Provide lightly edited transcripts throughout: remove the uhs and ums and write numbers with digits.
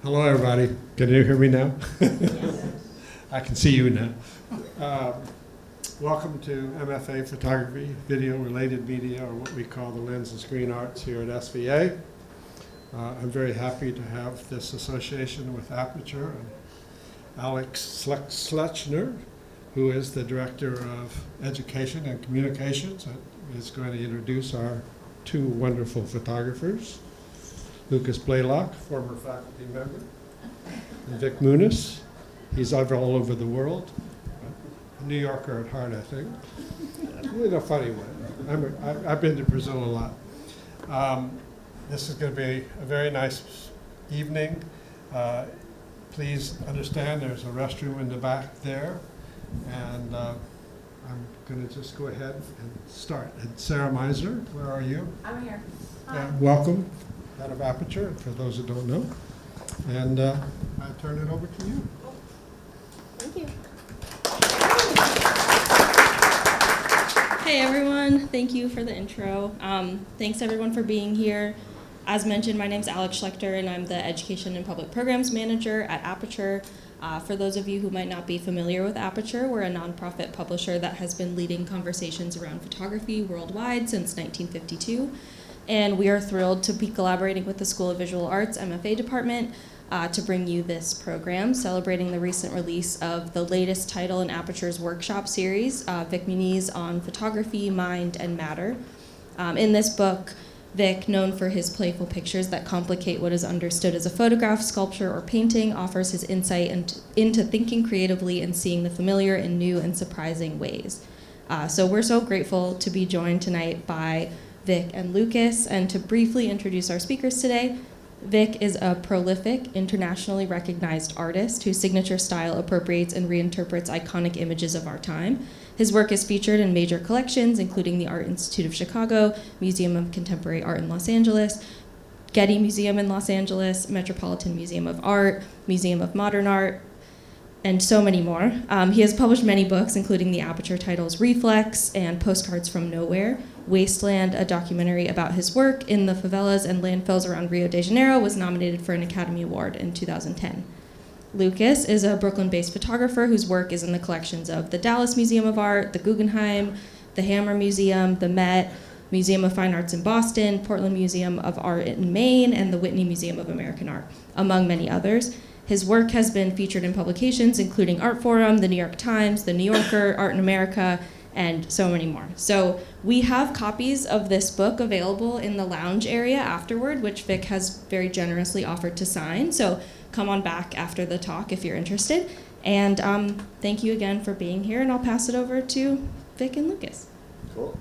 Hello, everybody. Can you hear me now? I can see you now. Welcome to MFA Photography, Video-Related Media, or what we call the Lens and Screen Arts here at SVA. I'm very happy to have this association with Aperture and Alex Slechner, who is the Director of Education and Communications, and is going to introduce our two wonderful photographers. Lucas Blalock, former faculty member, and Vik Muniz. He's all over the world. A New Yorker at heart, I think. In a funny way. I've been to Brazil a lot. This is going to be a very nice evening. Please understand there's a restroom in the back there. And I'm going to just go ahead and start. And Sarah Meisner, where are you? I'm here. Hi. Welcome. Out of Aperture, for those who don't know. And I turn it over to you. Thank you. Hey everyone, thank you for the intro. Thanks everyone for being here. As mentioned, my name is Alex Schlechter and I'm the Education and Public Programs Manager at Aperture. For those of you who might not be familiar with Aperture, we're a nonprofit publisher that has been leading conversations around photography worldwide since 1952. And we are thrilled to be collaborating with the School of Visual Arts MFA department to bring you this program, celebrating the recent release of the latest title in Aperture's workshop series, Vik Muniz on Photography, Mind, and Matter. In this book, Vik, known for his playful pictures that complicate what is understood as a photograph, sculpture, or painting, offers his insight into thinking creatively and seeing the familiar in new and surprising ways. So we're so grateful to be joined tonight by Vik and Lucas, and to briefly introduce our speakers today. Vik is a prolific, internationally recognized artist whose signature style appropriates and reinterprets iconic images of our time. His work is featured in major collections, including the Art Institute of Chicago, Museum of Contemporary Art in Los Angeles, Getty Museum in Los Angeles, Metropolitan Museum of Art, Museum of Modern Art, and so many more. He has published many books, including the Aperture titles Reflex and Postcards from Nowhere. Wasteland, a documentary about his work in the favelas and landfills around Rio de Janeiro, was nominated for an Academy Award in 2010. Lucas is a Brooklyn-based photographer whose work is in the collections of the Dallas Museum of Art, the Guggenheim, the Hammer Museum, the Met, Museum of Fine Arts in Boston, Portland Museum of Art in Maine, and the Whitney Museum of American Art, among many others. His work has been featured in publications including Art Forum, the New York Times, the New Yorker, Art in America, and so many more. So we have copies of this book available in the lounge area afterward, which Vik has very generously offered to sign. So come on back after the talk if you're interested. And thank you again for being here, and I'll pass it over to Vik and Lucas. Cool.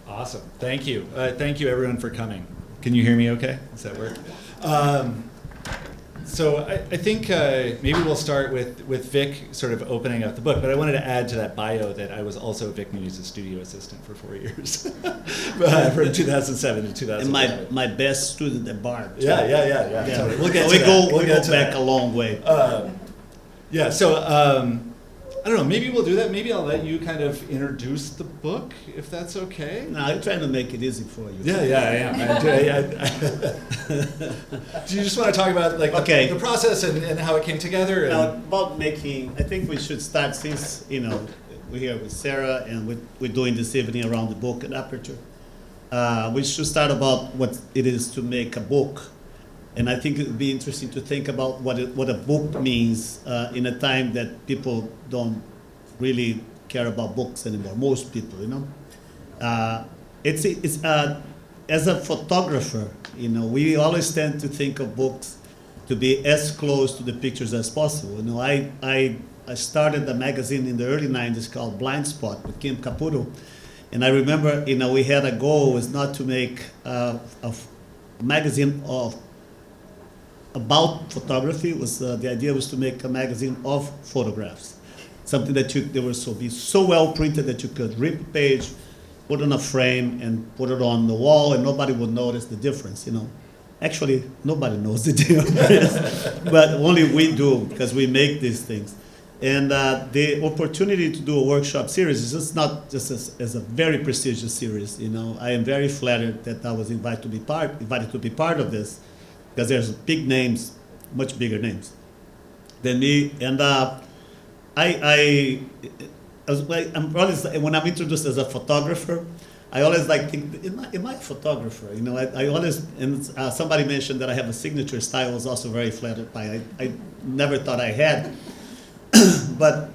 Awesome. Thank you. Thank you, everyone, for coming. Can you hear me okay? Does that work? So I think maybe we'll start with Vik sort of opening up the book, but I wanted to add to that bio that I was also Vik Muniz's studio assistant for 4 years, from 2007 to 2011. And my best student at Bard. Yeah. Totally. We'll get to that. We'll go back a long way. Yeah, so I don't know, maybe we'll do that. Maybe I'll let you kind of introduce the book, if that's okay. No, I'm trying to make it easy for you. Yeah, I am. Do you just want to talk about like the process and how it came together? Now, about making, I think we should start since, we're here with Sarah and we're doing this evening around the book at Aperture. We should start about what it is to make a book. And I think it would be interesting to think about what a book means in a time that people don't really care about books anymore. Most people, It's as a photographer, we always tend to think of books to be as close to the pictures as possible. I started a magazine in the early 90s called Blind Spot with Kim Caputo. And I remember, we had a goal was not to make a magazine about photography. The idea was to make a magazine of photographs, something that they were so well printed that you could rip a page, put on a frame, and put it on the wall, and nobody would notice the difference. Actually, nobody knows the difference, but only we do because we make these things. And the opportunity to do a workshop series is just not just as a very prestigious series. You know, I am very flattered that I was invited to be part of this, because there's big names, much bigger names than me. And I'm always, when I'm introduced as a photographer, I always think, am I a photographer? You know, I always, and somebody mentioned that I have a signature style. I was also very flattered by. I never thought I had. But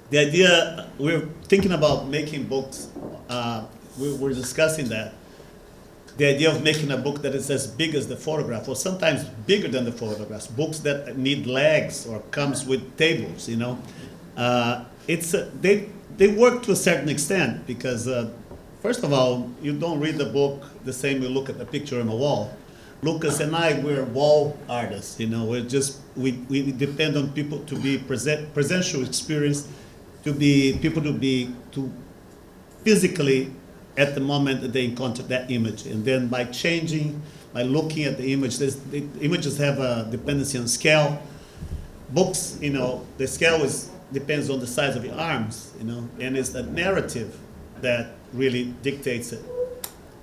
the idea, we're thinking about making books, we're discussing that. The idea of making a book that is as big as the photograph, or sometimes bigger than the photographs, books that need legs or comes with tables, you know. They work to a certain extent because, first of all, you don't read the book the same you look at the picture on a wall. Lucas and I, we're wall artists, you know. We depend on people to be presential experience, to physically at the moment that they encounter that image, and then by looking at the image, the images have a dependency on scale. Books, you know, the scale depends on the size of your arms, you know, and it's the narrative that really dictates it.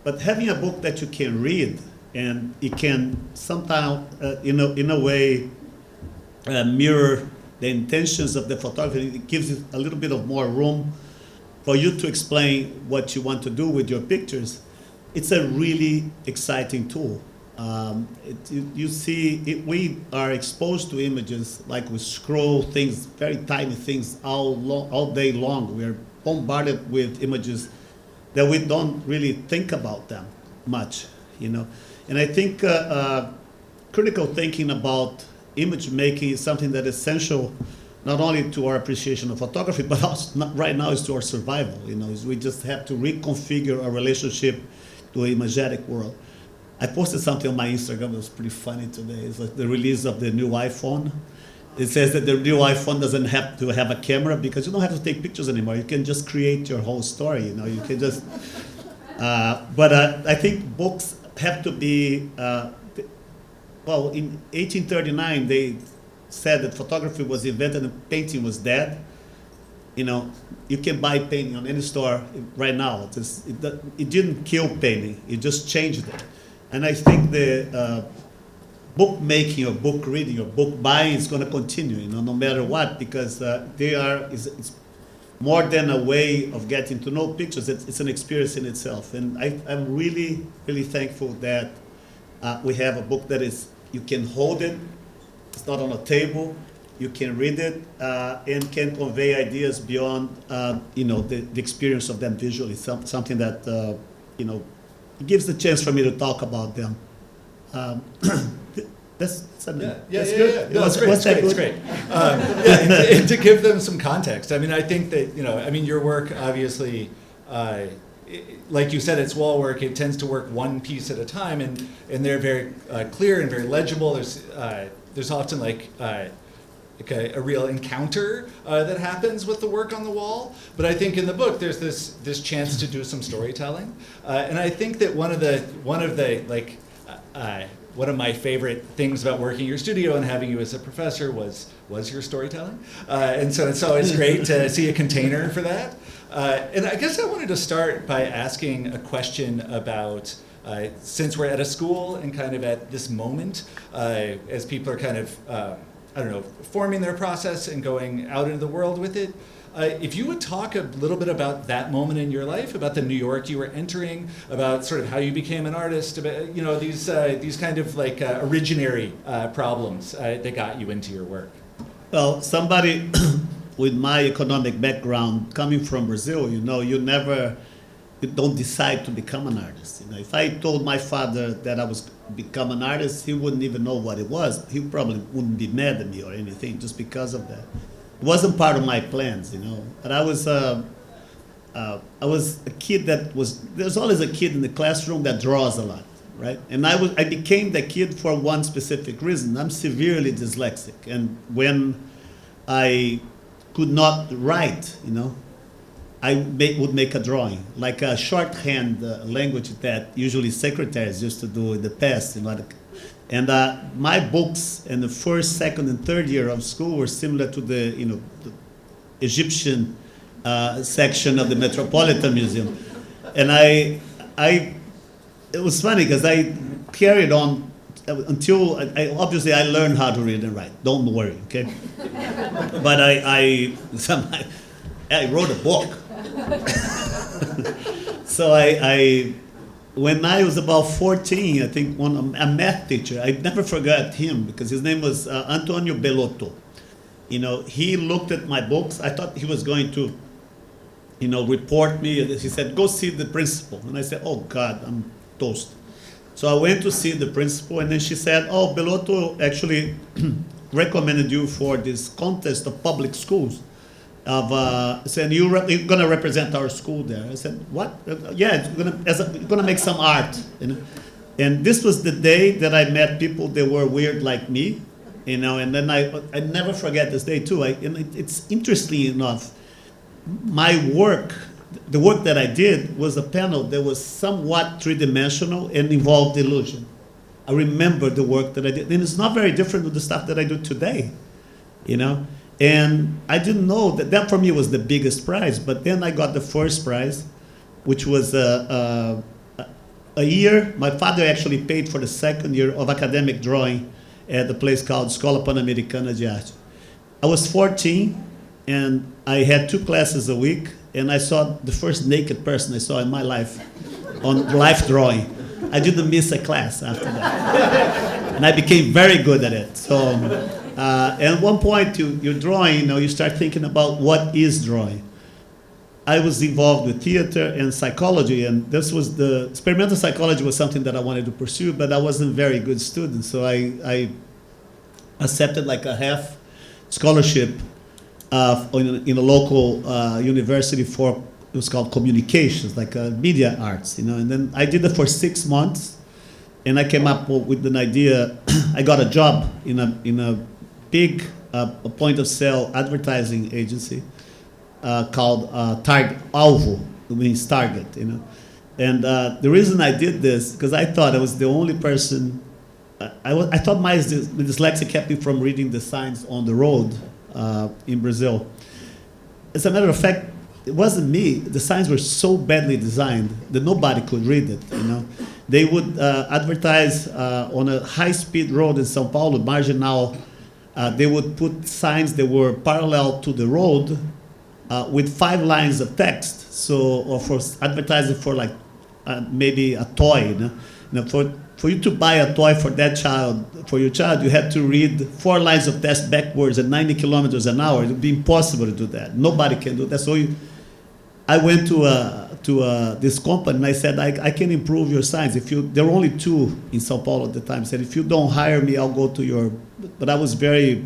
But having a book that you can read, and it can somehow, in a way, mirror the intentions of the photographer. It gives you a little bit of more room for you to explain what you want to do with your pictures. It's a really exciting tool. We are exposed to images, like we scroll things, very tiny things, all day long. We are bombarded with images that we don't really think about them much, you know. And I think critical thinking about image making is something that is essential not only to our appreciation of photography, but also right now is to our survival. You know, we just have to reconfigure our relationship to a imagetic world. I posted something on my Instagram that was pretty funny today. It's like the release of the new iPhone. It says that the new iPhone doesn't have to have a camera because you don't have to take pictures anymore. You can just create your whole story. You know, you can just. But I think books have to be. Well, in 1839, they said that photography was invented and painting was dead. You know, you can buy painting on any store right now. It didn't kill painting, it just changed it. And I think the book making or book reading or book buying is going to continue, you know, no matter what, because it's more than a way of getting to know pictures, it's an experience in itself. And I'm really, really thankful that we have a book that you can hold it, it's not on a table, you can read it, and can convey ideas beyond, the experience of them visually, something that, it gives the chance for me to talk about them. That's good. No, it's great. It's great. And to give them some context, I mean, I think that, your work obviously, like you said, it's wall work. It tends to work one piece at a time, and they're very clear and very legible. There's often a real encounter that happens with the work on the wall. But I think in the book there's this chance to do some storytelling, and I think that one of my favorite things about working in your studio and having you as a professor was your storytelling, and so it's always great to see a container for that. And I guess I wanted to start by asking a question about, since we're at a school and kind of at this moment, as people are kind of, forming their process and going out into the world with it, if you would talk a little bit about that moment in your life, about the New York you were entering, about sort of how you became an artist, about, these kind of originary problems that got you into your work. Well, somebody with my economic background, coming from Brazil, you don't decide to become an artist. If I told my father that I was become an artist, he wouldn't even know what it was. He probably wouldn't be mad at me or anything just because of that. It wasn't part of my plans, But I was a kid there's always a kid in the classroom that draws a lot, right? And I became that kid for one specific reason. I'm severely dyslexic, and when I could not write, I would make a drawing, like a shorthand language that usually secretaries used to do in the past. And my books in the first, second, and third year of school were similar to the the Egyptian section of the Metropolitan Museum. And it was funny because I carried on until obviously I learned how to read and write. Don't worry, okay? But I wrote a book. So when I was about 14, I think a math teacher, I never forgot him because his name was Antonio Bellotto. He looked at my books. I thought he was going to, report me. He said, go see the principal. And I said, oh God, I'm toast. So I went to see the principal, and then she said, oh, Bellotto actually recommended you for this contest of public schools. Said, you're going to represent our school there. I said, what? Yeah, it's going to make some art. And this was the day that I met people that were weird like me, and then I never forget this day too. It's interesting enough, the work that I did was a panel that was somewhat three-dimensional and involved illusion. I remember the work that I did, and it's not very different with the stuff that I do today, And I didn't know that for me was the biggest prize. But then I got the first prize, which was a year. My father actually paid for the second year of academic drawing at the place called Escola Pan-Americana de Arte. I was 14, and I had 2 classes a week, and I saw the first naked person I saw in my life on life drawing. I didn't miss a class after that. And I became very good at it. So. And at one point, you're drawing, you start thinking about what is drawing. I was involved with theater and psychology, and experimental psychology was something that I wanted to pursue, but I wasn't a very good student, so I accepted like a half scholarship in a local university it was called communications, like media arts, and then I did it for 6 months, and I came up with an idea. I got a job in a big point-of-sale advertising agency called Alvo, which means target, And the reason I did this, because I thought I was the only person, I thought my dyslexia kept me from reading the signs on the road in Brazil. As a matter of fact, it wasn't me. The signs were so badly designed that nobody could read it, They would advertise on a high-speed road in São Paulo, Marginal. They would put signs that were parallel to the road with 5 lines of text. Or for advertising for like maybe a toy. For you to buy a toy for your child, you had to read 4 lines of text backwards at 90 kilometers an hour. It would be impossible to do that. Nobody can do that. So I went to this company and I said, I can improve your signs. There were only 2 in São Paulo at the time. I said, if you don't hire me, I'll go to your. But I was very,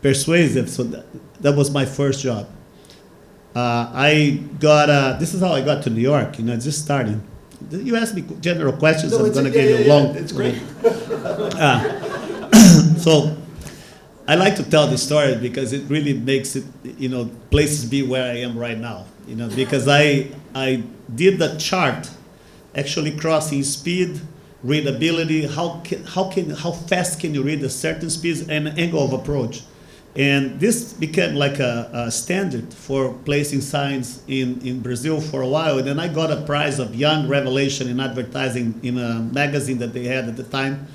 persuasive. So that was my first job. This is how I got to New York. Just starting. You ask me general questions. I'm going to give you a long. It's great. So I like to tell this story because it really makes it, places be where I am right now. Because I did the chart, actually crossing speed, readability, how fast can you read a certain speed and angle of approach. And this became like a standard for placing signs in Brazil for a while. And then I got a prize of Young Revelation in advertising in a magazine that they had at the time.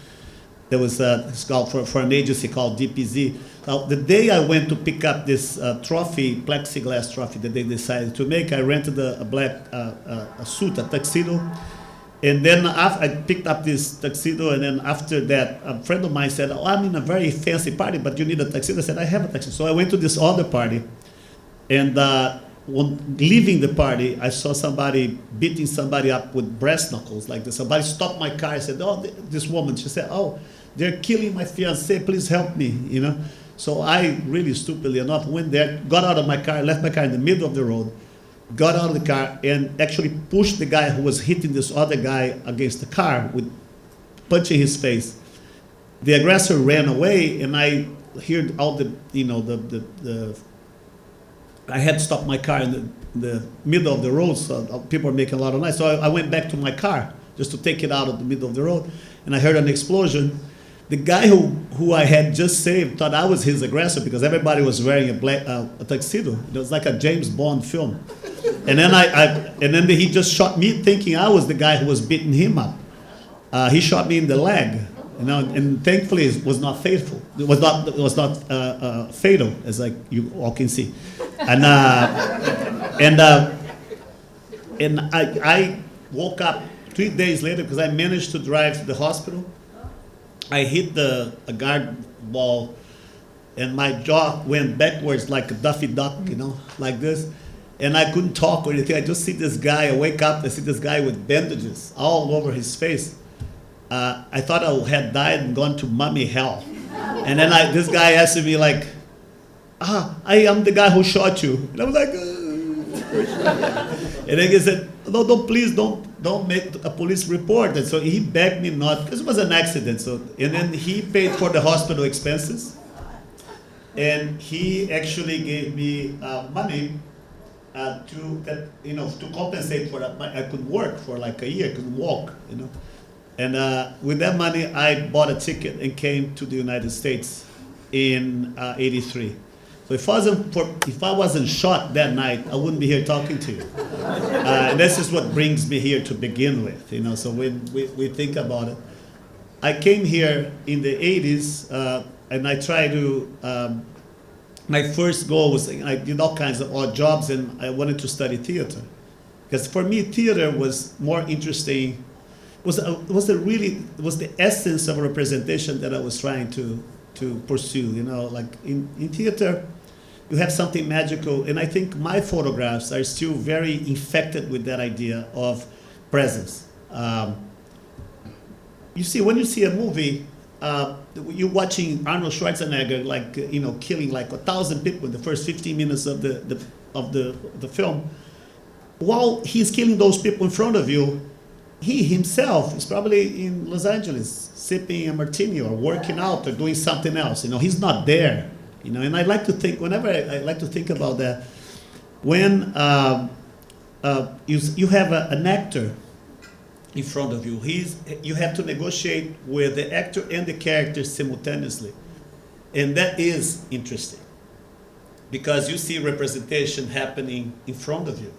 There was it's called for an agency called DPZ. Now, the day I went to pick up this trophy, plexiglass trophy that they decided to make, I rented a black a suit, a tuxedo. And then I picked up this tuxedo, and then after that, a friend of mine said, I'm in a very fancy party, but you need a tuxedo. I said, I have a tuxedo. So I went to this other party, and when leaving the party, I saw somebody beating somebody up with brass knuckles like this. Somebody stopped my car and said, this woman. She said, they're killing my fiancé, please help me, So I really stupidly enough went there, got out of my car, left my car in the middle of the road, got out of the car and actually pushed the guy who was hitting this other guy against the car with punching his face. The aggressor ran away, and I heard all I had stopped my car in the middle of the road, so people were making a lot of noise. So I went back to my car just to take it out of the middle of the road. And I heard an explosion. The guy who I had just saved thought I was his aggressor because everybody was wearing a tuxedo. It was like a James Bond film. And then he just shot me thinking I was the guy who was beating him up. He shot me in the leg, and thankfully it was not fatal. It was not fatal, as you all can see. And I woke up 3 days later because I managed to drive to the hospital. I hit a guard wall, and my jaw went backwards like a Daffy Duck, like this. And I couldn't talk or anything. I just see this guy. I wake up, I see this guy with bandages all over his face. I thought I had died and gone to mummy hell. And then this guy asked me like, I am the guy who shot you. And I was like, and then he said, no, please don't make a police report. And so he begged me not, because it was an accident. And then he paid for the hospital expenses. And he actually gave me money to compensate for that. I could work for like a year, couldn't walk, And with that money, I bought a ticket and came to the United States in '83. So if I wasn't shot that night, I wouldn't be here talking to you. And this is what brings me here to begin with, So when we think about it, I came here in the '80s, and I tried to. My first goal was I did all kinds of odd jobs, and I wanted to study theater, because for me theater was more interesting. Was the essence of representation that I was trying to pursue. Like in theater, you have something magical, and I think my photographs are still very infected with that idea of presence. You see, when you see a movie, you're watching Arnold Schwarzenegger killing like 1,000 people in the first 15 minutes of the film. While he's killing those people in front of you, he himself is probably in Los Angeles sipping a martini or working out or doing something else. He's not there. And I like to think, whenever I like to think about that, when you have an actor in front of you, you have to negotiate with the actor and the character simultaneously. And that is interesting, because you see representation happening in front of you.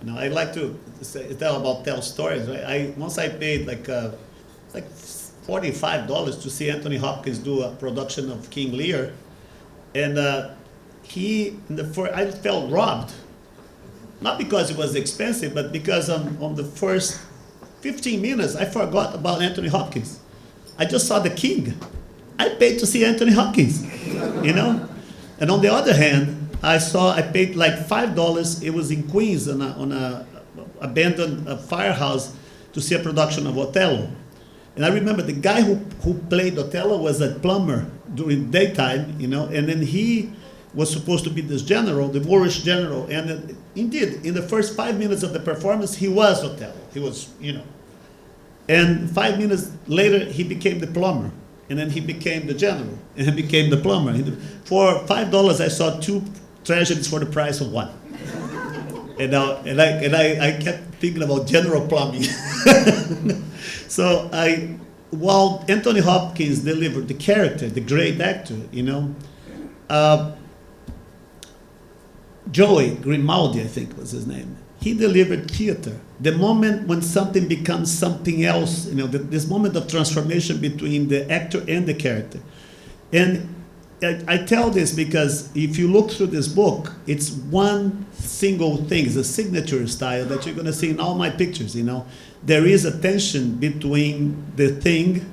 I like to tell stories. Right? Once I paid like $45 to see Anthony Hopkins do a production of King Lear, and I felt robbed, not because it was expensive, but because on the first 15 minutes I forgot about Anthony Hopkins. I just saw the King. I paid to see Anthony Hopkins, And on the other hand, I paid like $5. It was in Queens on a abandoned firehouse to see a production of Othello. And I remember the guy who played Othello was a plumber during daytime, and then he was supposed to be this general, the Moorish general. And indeed, in the first 5 minutes of the performance, he was Othello. He was, And 5 minutes later, he became the plumber. And then he became the general, and he became the plumber. For $5, I saw 2 tragedies for the price of 1. And I kept thinking about general plumbing. So while Anthony Hopkins delivered the character, the great actor, Joey Grimaldi, I think was his name. He delivered theater. The moment when something becomes something else, this moment of transformation between the actor and the character. And I tell this because if you look through this book, it's one single thing. It's a signature style that you're going to see in all my pictures, There is a tension between the thing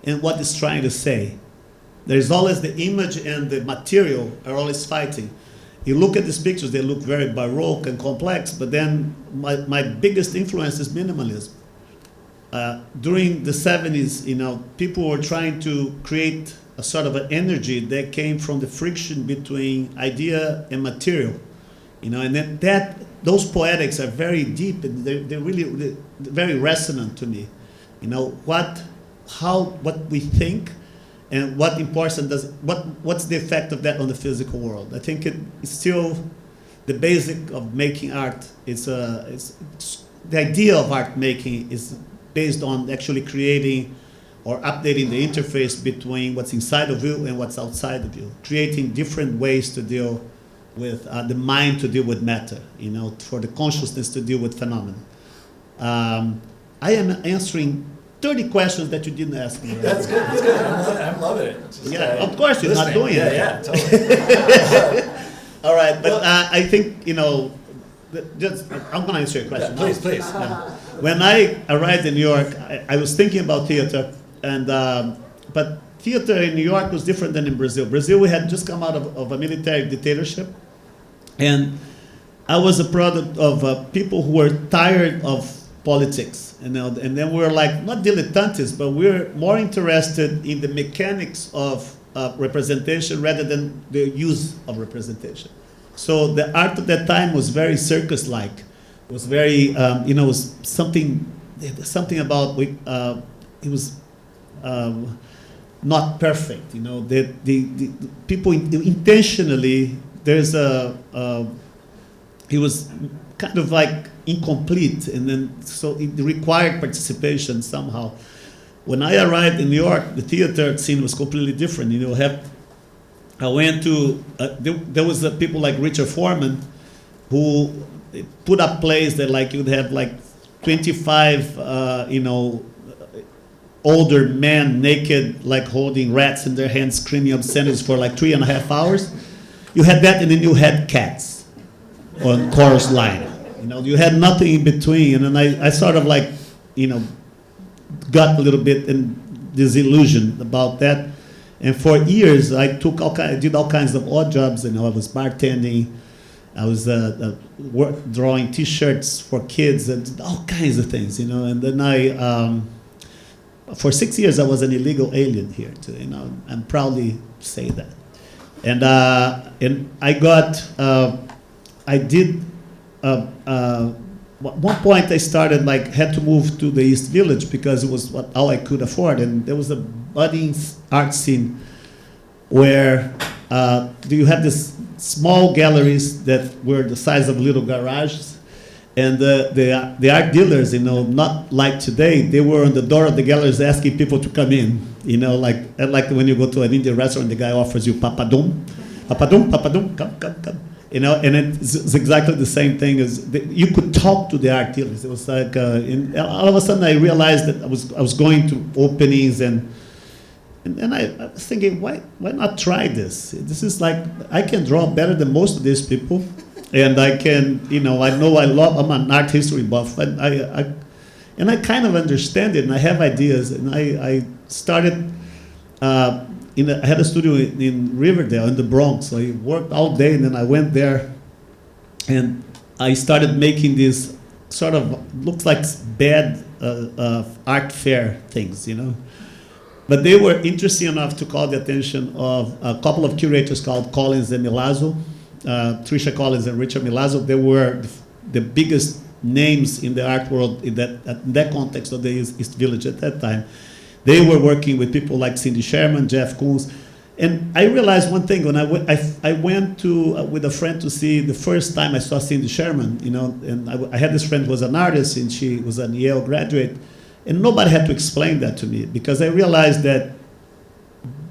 and what it's trying to say. There's always the image and the material are always fighting. You look at these pictures, they look very baroque and complex, but then my biggest influence is minimalism. During the 70s, people were trying to create a sort of an energy that came from the friction between idea and material. And then those poetics are very deep, and they're really very resonant to me. What we think, and what's the effect of that on the physical world? I think it's still the basic of making art. It's the idea of art making is based on actually creating or updating the interface between what's inside of you and what's outside of you, creating different ways to deal with the mind to deal with matter, for the consciousness to deal with phenomena. I am answering 30 questions that you didn't ask me. That's good. That's good. I'm loving it. Just, Of course you're not doing it. Yeah, totally. All right, but I think, I'm going to answer your question. Yeah, please. When I arrived in New York, I was thinking about theater, but theater in New York was different than in Brazil. Brazil, we had just come out of a military dictatorship, and I was a product of people who were tired of politics, and then we're like, not dilettantes, but we're more interested in the mechanics of representation rather than the use of representation. So the art at that time was very circus-like. It was very, it was something about, it was not perfect, the people intentionally, it was kind of like incomplete, and then so it required participation somehow. When I arrived in New York, the theater scene was completely different. I went to there was people like Richard Foreman who put up plays that like you'd have like 25 older men naked, like holding rats in their hands, screaming obscenities for like 3.5 hours. You had that, and then you had Cats on chorus line. You had nothing in between, and then I sort of like, got a little bit disillusioned about that. And for years, I did all kinds of odd jobs. I was bartending, I was drawing T-shirts for kids, and all kinds of things, And then for 6 years, I was an illegal alien here, too. I'm proudly say that. And I got, I did. At one point I started had to move to the East Village because it was all I could afford, and there was a budding art scene where you had these small galleries that were the size of little garages, and the art dealers, not like today, they were on the door of the galleries asking people to come in, like when you go to an Indian restaurant, the guy offers you papadum, come. And it's exactly the same thing as you could talk to the art dealers. It was like, all of a sudden I realized that I was going to openings, and I was thinking, why not try this? This is like, I can draw better than most of these people, and I can, I'm an art history buff, and I kind of understand it, and I have ideas, and I started. I had a studio in Riverdale, in the Bronx. So I worked all day, and then I went there, and I started making these sort of, looks like bad art fair things, But they were interesting enough to call the attention of a couple of curators called Collins and Milazzo, Tricia Collins and Richard Milazzo. They were the biggest names in the art world in that context of the East Village at that time. They were working with people like Cindy Sherman, Jeff Koons. And I realized one thing when I went to with a friend to see the first time I saw Cindy Sherman, and I had this friend who was an artist, and she was a Yale graduate, and nobody had to explain that to me, because I realized that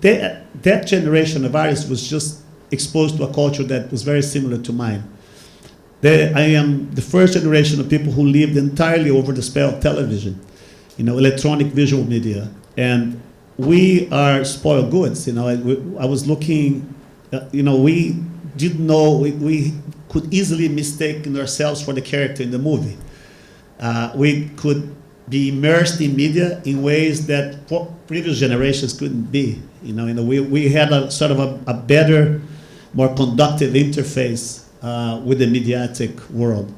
that generation of artists was just exposed to a culture that was very similar to mine. I am the first generation of people who lived entirely over the spell of television, electronic visual media. And we are spoiled goods. I was looking, we didn't know, we could easily mistake ourselves for the character in the movie. We could be immersed in media in ways that previous generations couldn't be. We had a sort of a better, more conductive interface with the mediatic world.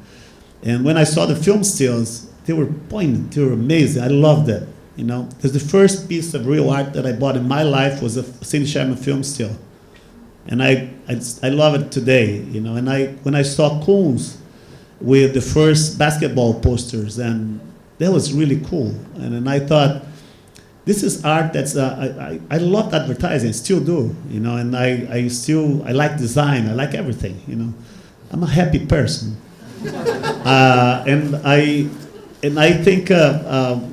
And when I saw the film stills, they were poignant, they were amazing. I loved it. Because the first piece of real art that I bought in my life was a Cindy Sherman film still, and I love it today. And when I saw Koons with the first basketball posters, and that was really cool. And then I thought, this is art that's I loved advertising, still do. And I like design, I like everything. I'm a happy person, and and I think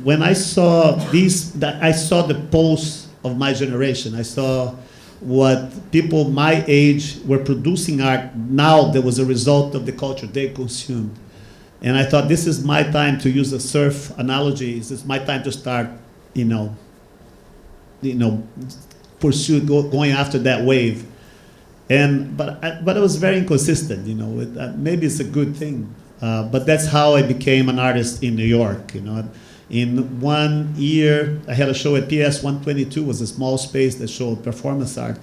when I saw I saw the pulse of my generation. I saw what people my age were producing art now that was a result of the culture they consumed. And I thought, this is my time to use a surf analogy. This is my time to start, going after that wave. But I was very inconsistent, maybe it's a good thing. But that's how I became an artist in New York, In 1 year, I had a show at PS 122, was a small space that showed performance art.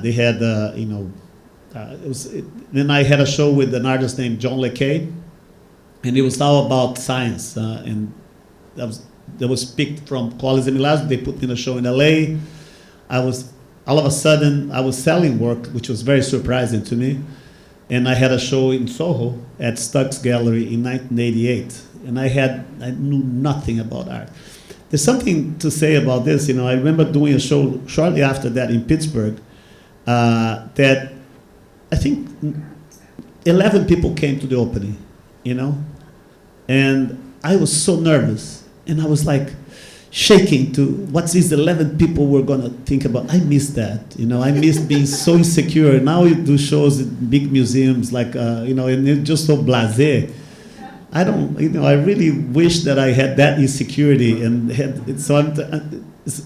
They had, then I had a show with an artist named John Le Kay, and it was all about science. And that was picked from College and Milazzo. They put me in a show in LA. All of a sudden, I was selling work, which was very surprising to me. And I had a show in Soho at Stuck's Gallery in 1988. And I knew nothing about art. There's something to say about this. I remember doing a show shortly after that in Pittsburgh that I think 11 people came to the opening, And I was so nervous. And I was like shaking to what these 11 people were going to think about. I miss that, I miss being so insecure. Now you do shows in big museums and it's just so blasé. I don't, I really wish that I had that insecurity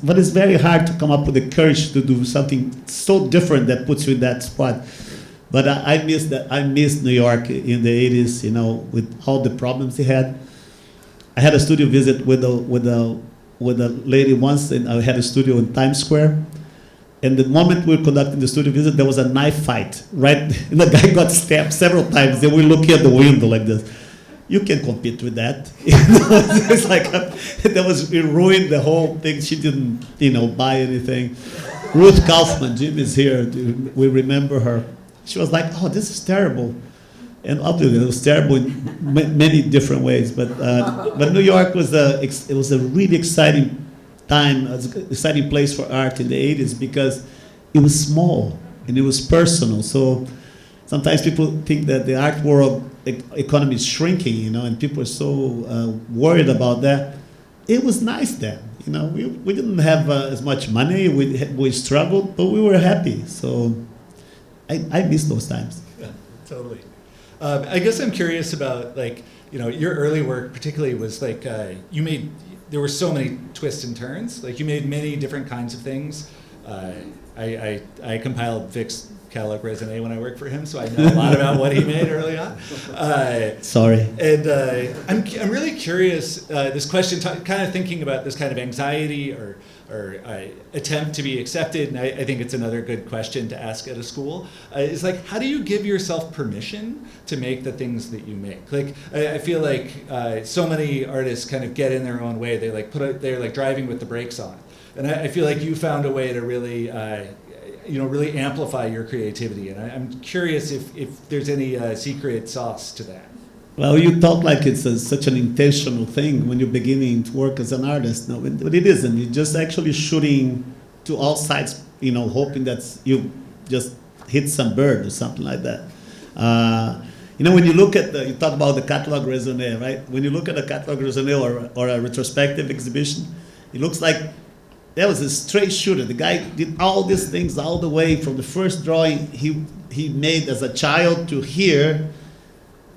but it's very hard to come up with the courage to do something so different that puts you in that spot. But I miss that. I miss New York in the 80s, with all the problems they had. I had a studio visit with a lady once, and I had a studio in Times Square. And the moment we were conducting the studio visit, there was a knife fight, right? And the guy got stabbed several times. They were looking at the window like this. You can compete with that. It's like it ruined the whole thing. She didn't, buy anything. Ruth Kaufman, Jim is here. We remember her. She was like, "Oh, this is terrible," and obviously it was terrible in many different ways. But New York was a really exciting time, exciting place for art in the 80s because it was small and it was personal. So sometimes people think that the art world economy is shrinking, and people are so worried about that. It was nice then, we didn't have as much money, we struggled, but we were happy. So I miss those times. Yeah, totally. I guess I'm curious about your early work particularly was there were so many twists and turns. You made many different kinds of things. I compiled Vik's catalog resume when I worked for him, so I know a lot about what he made early on. Sorry. And I'm really curious, this question, kind of thinking about this kind of anxiety or attempt to be accepted, and I think it's another good question to ask at a school, is how do you give yourself permission to make the things that you make? I feel like so many artists kind of get in their own way. They they're driving with the brakes on. And I feel like you found a way to really really amplify your creativity. And I'm curious if there's any secret sauce to that. Well, you talk like it's such an intentional thing when you're beginning to work as an artist. No, but it isn't. You're just actually shooting to all sides, hoping that you just hit some bird or something like that. When you look at you talk about the catalog raisonné, right? When you look at a catalog raisonné or a retrospective exhibition, it looks like that was a straight shooter. The guy did all these things all the way from the first drawing he made as a child to here.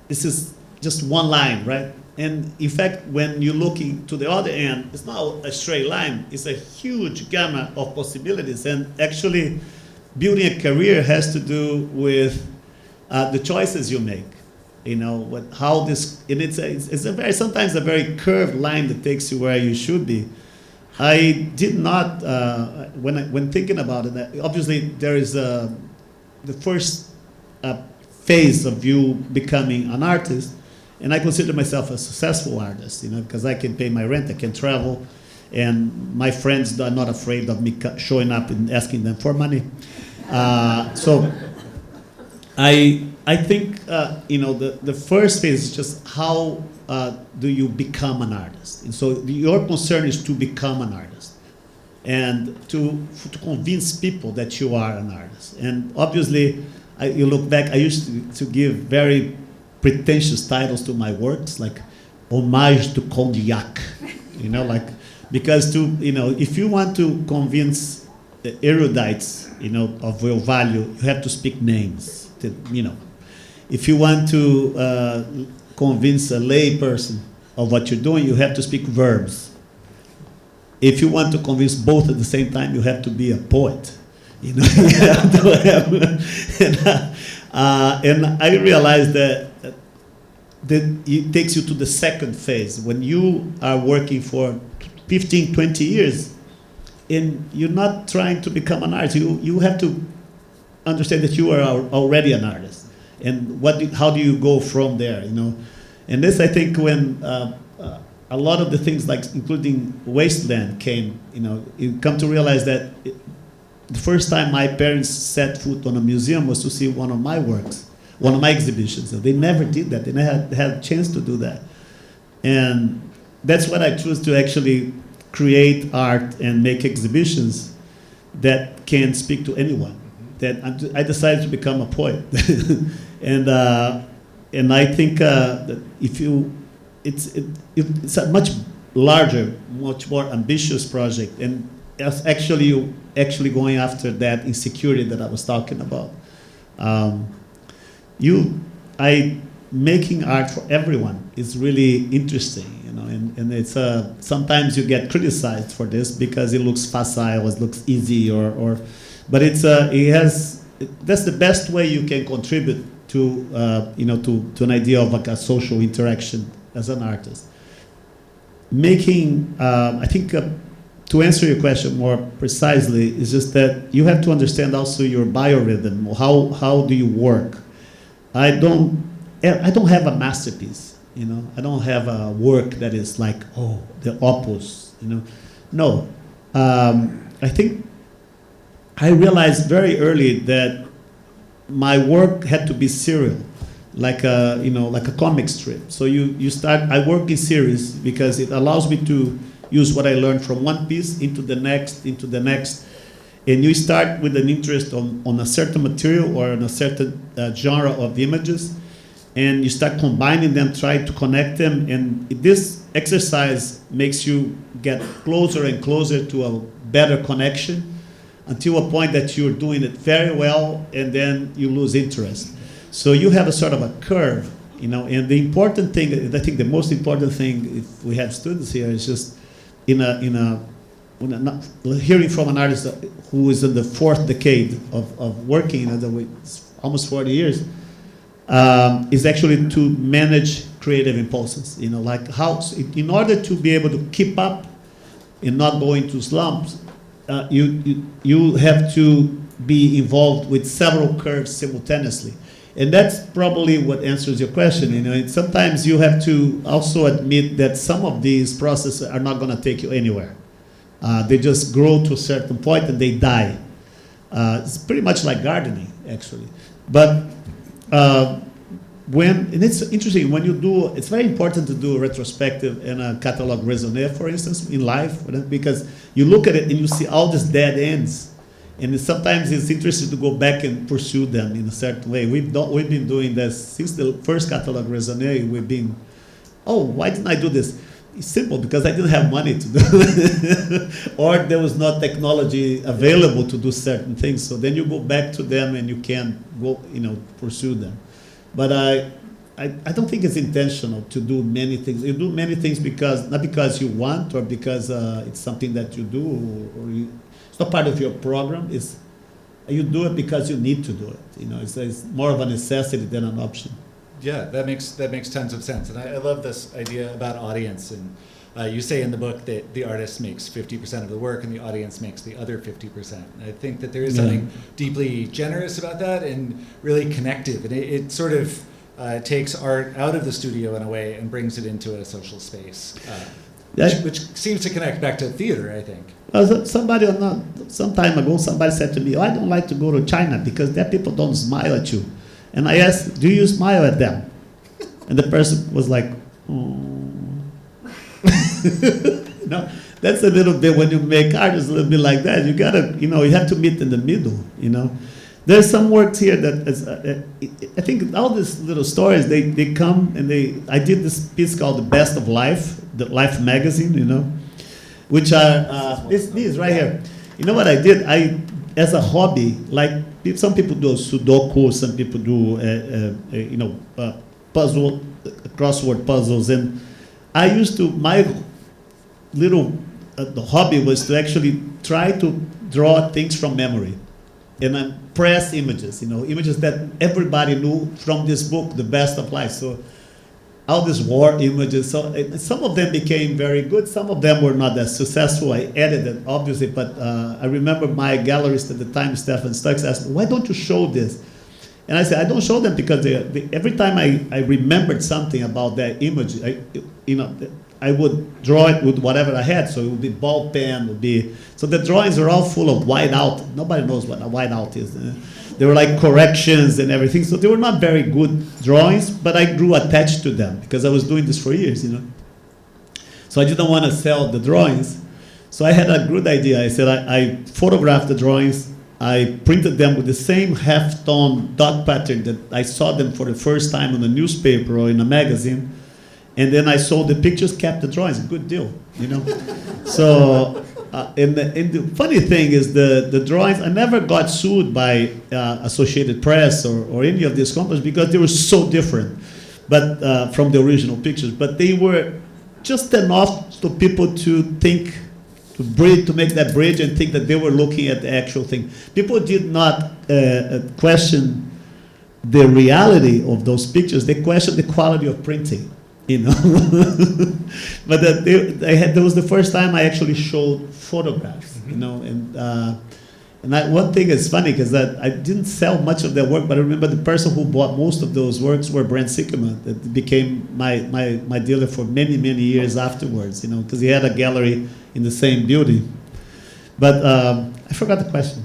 This is just one line, right? And in fact, when you're looking to the other end, it's not a straight line. It's a huge gamut of possibilities. And actually, building a career has to do with the choices you make. It's sometimes a very curved line that takes you where you should be. I did not, when thinking about it, obviously there is the first phase of you becoming an artist, and I consider myself a successful artist, because I can pay my rent, I can travel, and my friends are not afraid of me showing up and asking them for money. So I think, the first phase is just how do you become an artist? And so your concern is to become an artist and to convince people that you are an artist. And obviously, you look back, I used to give very pretentious titles to my works, like homage to cognac, like, because if you want to convince the erudites, of your value, you have to speak names, If you want to convince a lay person of what you're doing, you have to speak verbs. If you want to convince both at the same time, you have to be a poet. You have to have, and I realized that it takes you to the second phase. When you are working for 15, 20 years, and you're not trying to become an artist, you have to understand that you are already an artist. And how do you go from there, And this, I think, when a lot of the things, like including Wasteland, came, you come to realize that the first time my parents set foot on a museum was to see one of my works, one of my exhibitions. They never did that. They never had a chance to do that. And that's when I chose to actually create art and make exhibitions that can speak to anyone. That I decided to become a poet. And I think that it's a much larger, much more ambitious project, and it's actually going after that insecurity that I was talking about. Making art for everyone is really interesting, and it's sometimes you get criticized for this because it looks facile, it looks easy, but that's the best way you can contribute to to an idea of like a social interaction as an artist. I think to answer your question more precisely is just that you have to understand also your biorhythm. How do you work? I don't have a masterpiece. I don't have a work that is like the opus. No. I think I realized very early that my work had to be serial, like a comic strip. So I work in series because it allows me to use what I learned from one piece into the next, and you start with an interest on a certain material or on a certain genre of images, and you start combining them, try to connect them, and this exercise makes you get closer and closer to a better connection, until a point that you're doing it very well, and then you lose interest. So you have a sort of a curve, and the important thing, I think the most important thing, if we have students here, is just hearing from an artist who is in the fourth decade of working, almost 40 years, is actually to manage creative impulses. Like how, in order to be able to keep up and not go into slumps, you have to be involved with several curves simultaneously. And that's probably what answers your question. Sometimes you have to also admit that some of these processes are not going to take you anywhere. They just grow to a certain point and they die. It's pretty much like gardening, actually. But and it's interesting, when you do, it's very important to do a retrospective and a catalog raisonné, for instance, in life, because you look at it and you see all these dead ends. And sometimes it's interesting to go back and pursue them in a certain way. We've been doing this since the first catalog raisonné. We've been, why didn't I do this? It's simple, because I didn't have money to do it. Or there was not technology available to do certain things. So then you go back to them and you can go, pursue them. But I don't think it's intentional to do many things. You do many things not because you want or because it's something that you do, it's not part of your program. You do it because you need to do it. It's more of a necessity than an option. Yeah, that makes tons of sense, and I love this idea about audience. And you say in the book that the artist makes 50% of the work, and the audience makes the other 50%. And I think that there is something deeply generous about that, and really connective. And it sort of takes art out of the studio in a way and brings it into a social space, which seems to connect back to theater, I think. Some time ago, somebody said to me, I don't like to go to China because there people don't smile at you. And I asked, do you smile at them? And the person was like, that's a little bit, when you make art, it's a little bit like that. You gotta, you have to meet in the middle, There's some works here that is, I think all these little stories, they come and I did this piece called The Best of Life, the Life magazine, you know, which are, these right here. You know what I did? As a hobby, like some people do Sudoku, some people do, crossword puzzles, and I used to, my little the hobby was to actually try to draw things from memory. And then press images, images that everybody knew from this book, The Best of Life. So all these war images, so some of them became very good, some of them were not as successful. I edited, obviously, but I remember my gallerist at the time, Stefan Stux, asked me, why don't you show this? And I said, I don't show them because every time I remembered something about that image, I would draw it with whatever I had, so it would be ball pen, so the drawings are all full of whiteout. Nobody knows what a whiteout is. They were like corrections and everything, so they were not very good drawings, but I grew attached to them because I was doing this for years, So I didn't want to sell the drawings, so I had a good idea. I said I photographed the drawings, I printed them with the same half-tone dot pattern that I saw them for the first time in a newspaper or in a magazine. And then I sold the pictures, kept the drawings. Good deal, So, and the funny thing is the drawings, I never got sued by Associated Press or any of these companies because they were so different but from the original pictures. But they were just enough for people to think, to make that bridge and think that they were looking at the actual thing. People did not question the reality of those pictures. They questioned the quality of printing. But that was the first time I actually showed photographs, and one thing is funny because that I didn't sell much of their work, but I remember the person who bought most of those works were Brent Sickerman, that became my dealer for many years afterwards, because he had a gallery in the same building. But I forgot the question.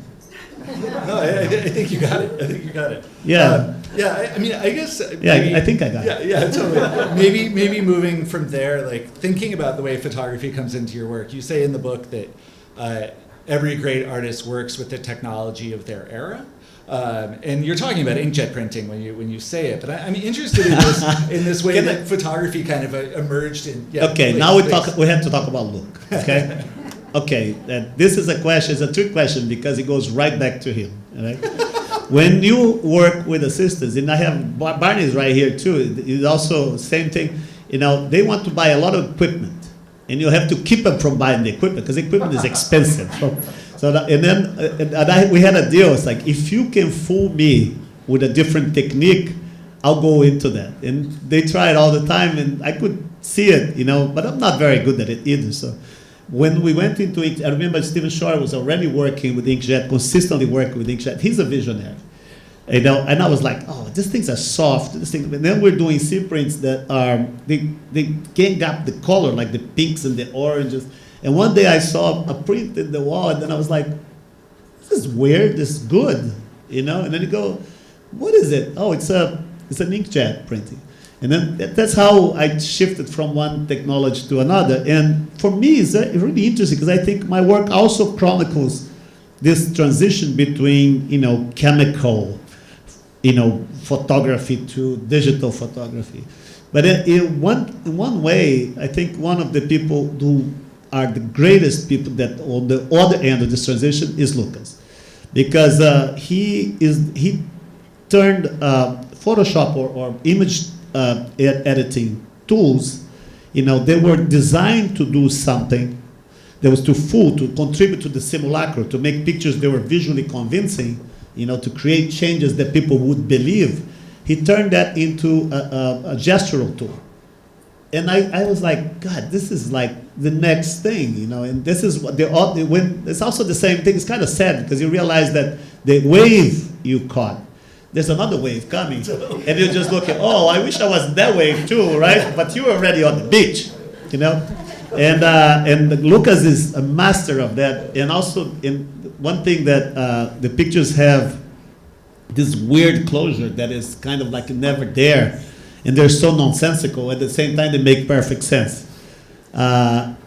No, I think you got it. Yeah. I guess. I think I got it. Yeah, totally. maybe moving from there, like thinking about the way photography comes into your work. You say in the book that every great artist works with the technology of their era, and you're talking about inkjet printing when you say it. But I'm interested in this way that photography kind of emerged in. Yeah, okay, please, now please. we have to talk about look. Okay. Okay, this is a question. It's a trick question because it goes right back to him. Right? When you work with assistants, and I have Barney's right here too. It's also same thing. They want to buy a lot of equipment, and you have to keep them from buying the equipment because equipment is expensive. We had a deal. It's like if you can fool me with a different technique, I'll go into that. And they try it all the time, and I could see it, but I'm not very good at it either. So. When we went into it, I remember Stephen Shore was already working with inkjet, consistently working with inkjet. He's a visionary, and I was like, oh, these things are soft. And then we're doing sea prints that are they gang up the color, like the pinks and the oranges. And one day I saw a print in the wall, and then I was like, this is weird. This is good, And then you go, what is it? Oh, it's an inkjet printing. And then that's how I shifted from one technology to another. And for me, it's really interesting because I think my work also chronicles this transition between, chemical, photography to digital photography. But in one way, I think one of the people who are the greatest people that on the other end of this transition is Lucas, because he turned Photoshop or image editing tools, they were designed to do something that was to contribute to the simulacra, to make pictures that were visually convincing, to create changes that people would believe. He turned that into a gestural tool. And I was like, God, this is like the next thing, and this is what it's also the same thing. It's kind of sad because you realize that the wave you caught, there's another wave coming, and you're just looking, oh, I wish I was that wave too, right? But you were already on the beach, And Lucas is a master of that. And also, one thing that the pictures have this weird closure that is kind of like never there, and they're so nonsensical. At the same time, they make perfect sense. I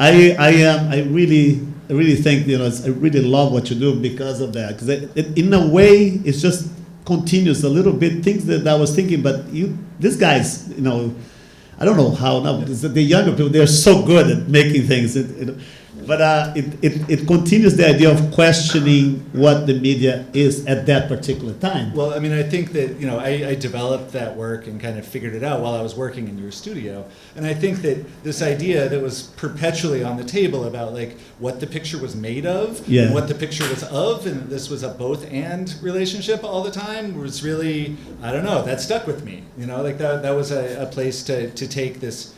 really think, I really love what you do because of that. Because in a way, it's just continues a little bit things that I was thinking. But these guys, I don't know how now. The younger people, they're so good at making things. But it continues the idea of questioning what the media is at that particular time. Well, I mean, I think that, I developed that work and kind of figured it out while I was working in your studio. And I think that this idea that was perpetually on the table about like what the picture was made of and what the picture was of, and this was a both and relationship all the time, was really, I don't know, that stuck with me. Like that was a place to take this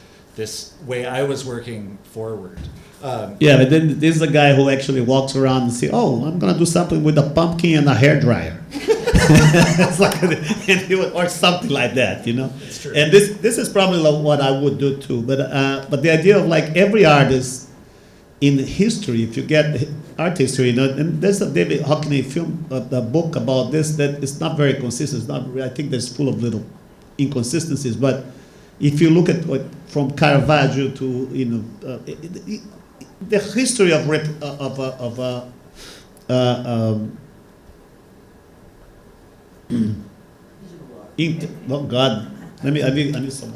way I was working forward. But then there's a guy who actually walks around and says, "Oh, I'm gonna do something with a pumpkin and a hairdryer," it's like, or something like that, It's true. And this is probably what I would do too. But the idea of like every artist in history, if you get art history, and there's a David Hockney film, a book about this that is not very consistent. It's not. I think there's full of little inconsistencies, but if you look at from Caravaggio to the history of oh God, I need some.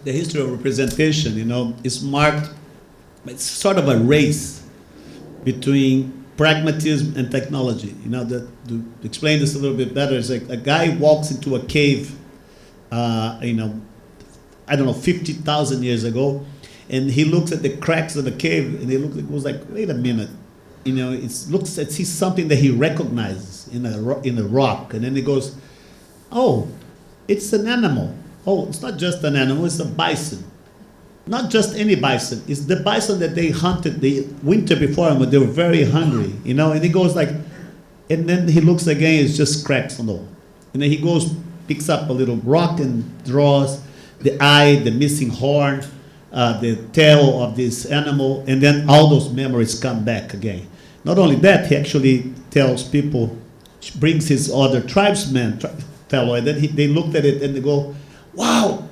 The history of representation, is marked. It's sort of a race between pragmatism and technology. To explain this a little bit better, it's like a guy walks into a cave, I don't know, 50,000 years ago, and he looks at the cracks of the cave, and he goes like, wait a minute, sees something that he recognizes in a rock, and then he goes, oh, it's an animal. Oh, it's not just an animal, it's a bison. Not just any bison, it's the bison that they hunted the winter before him when they were very hungry, and he goes like, and then he looks again, it's just cracks on the wall. And then he goes, picks up a little rock and draws the eye, the missing horn, the tail of this animal, and then all those memories come back again. Not only that, he actually tells people, brings his other tribesmen, fellow, and then they looked at it and they go, wow,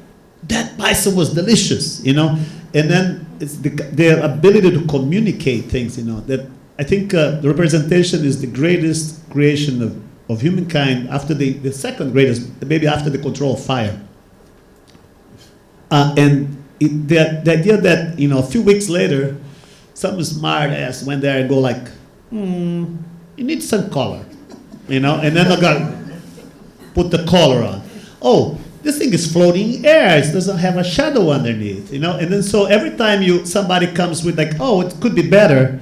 that bison was delicious, And then it's their ability to communicate things, that I think the representation is the greatest creation of humankind after the second greatest, maybe after the control of fire. And the idea that, a few weeks later, some smart ass went there and go like, you need some color, and then I got put the color on. Oh, this thing is floating in air. It doesn't have a shadow underneath, And then so every time somebody comes with like, oh, it could be better,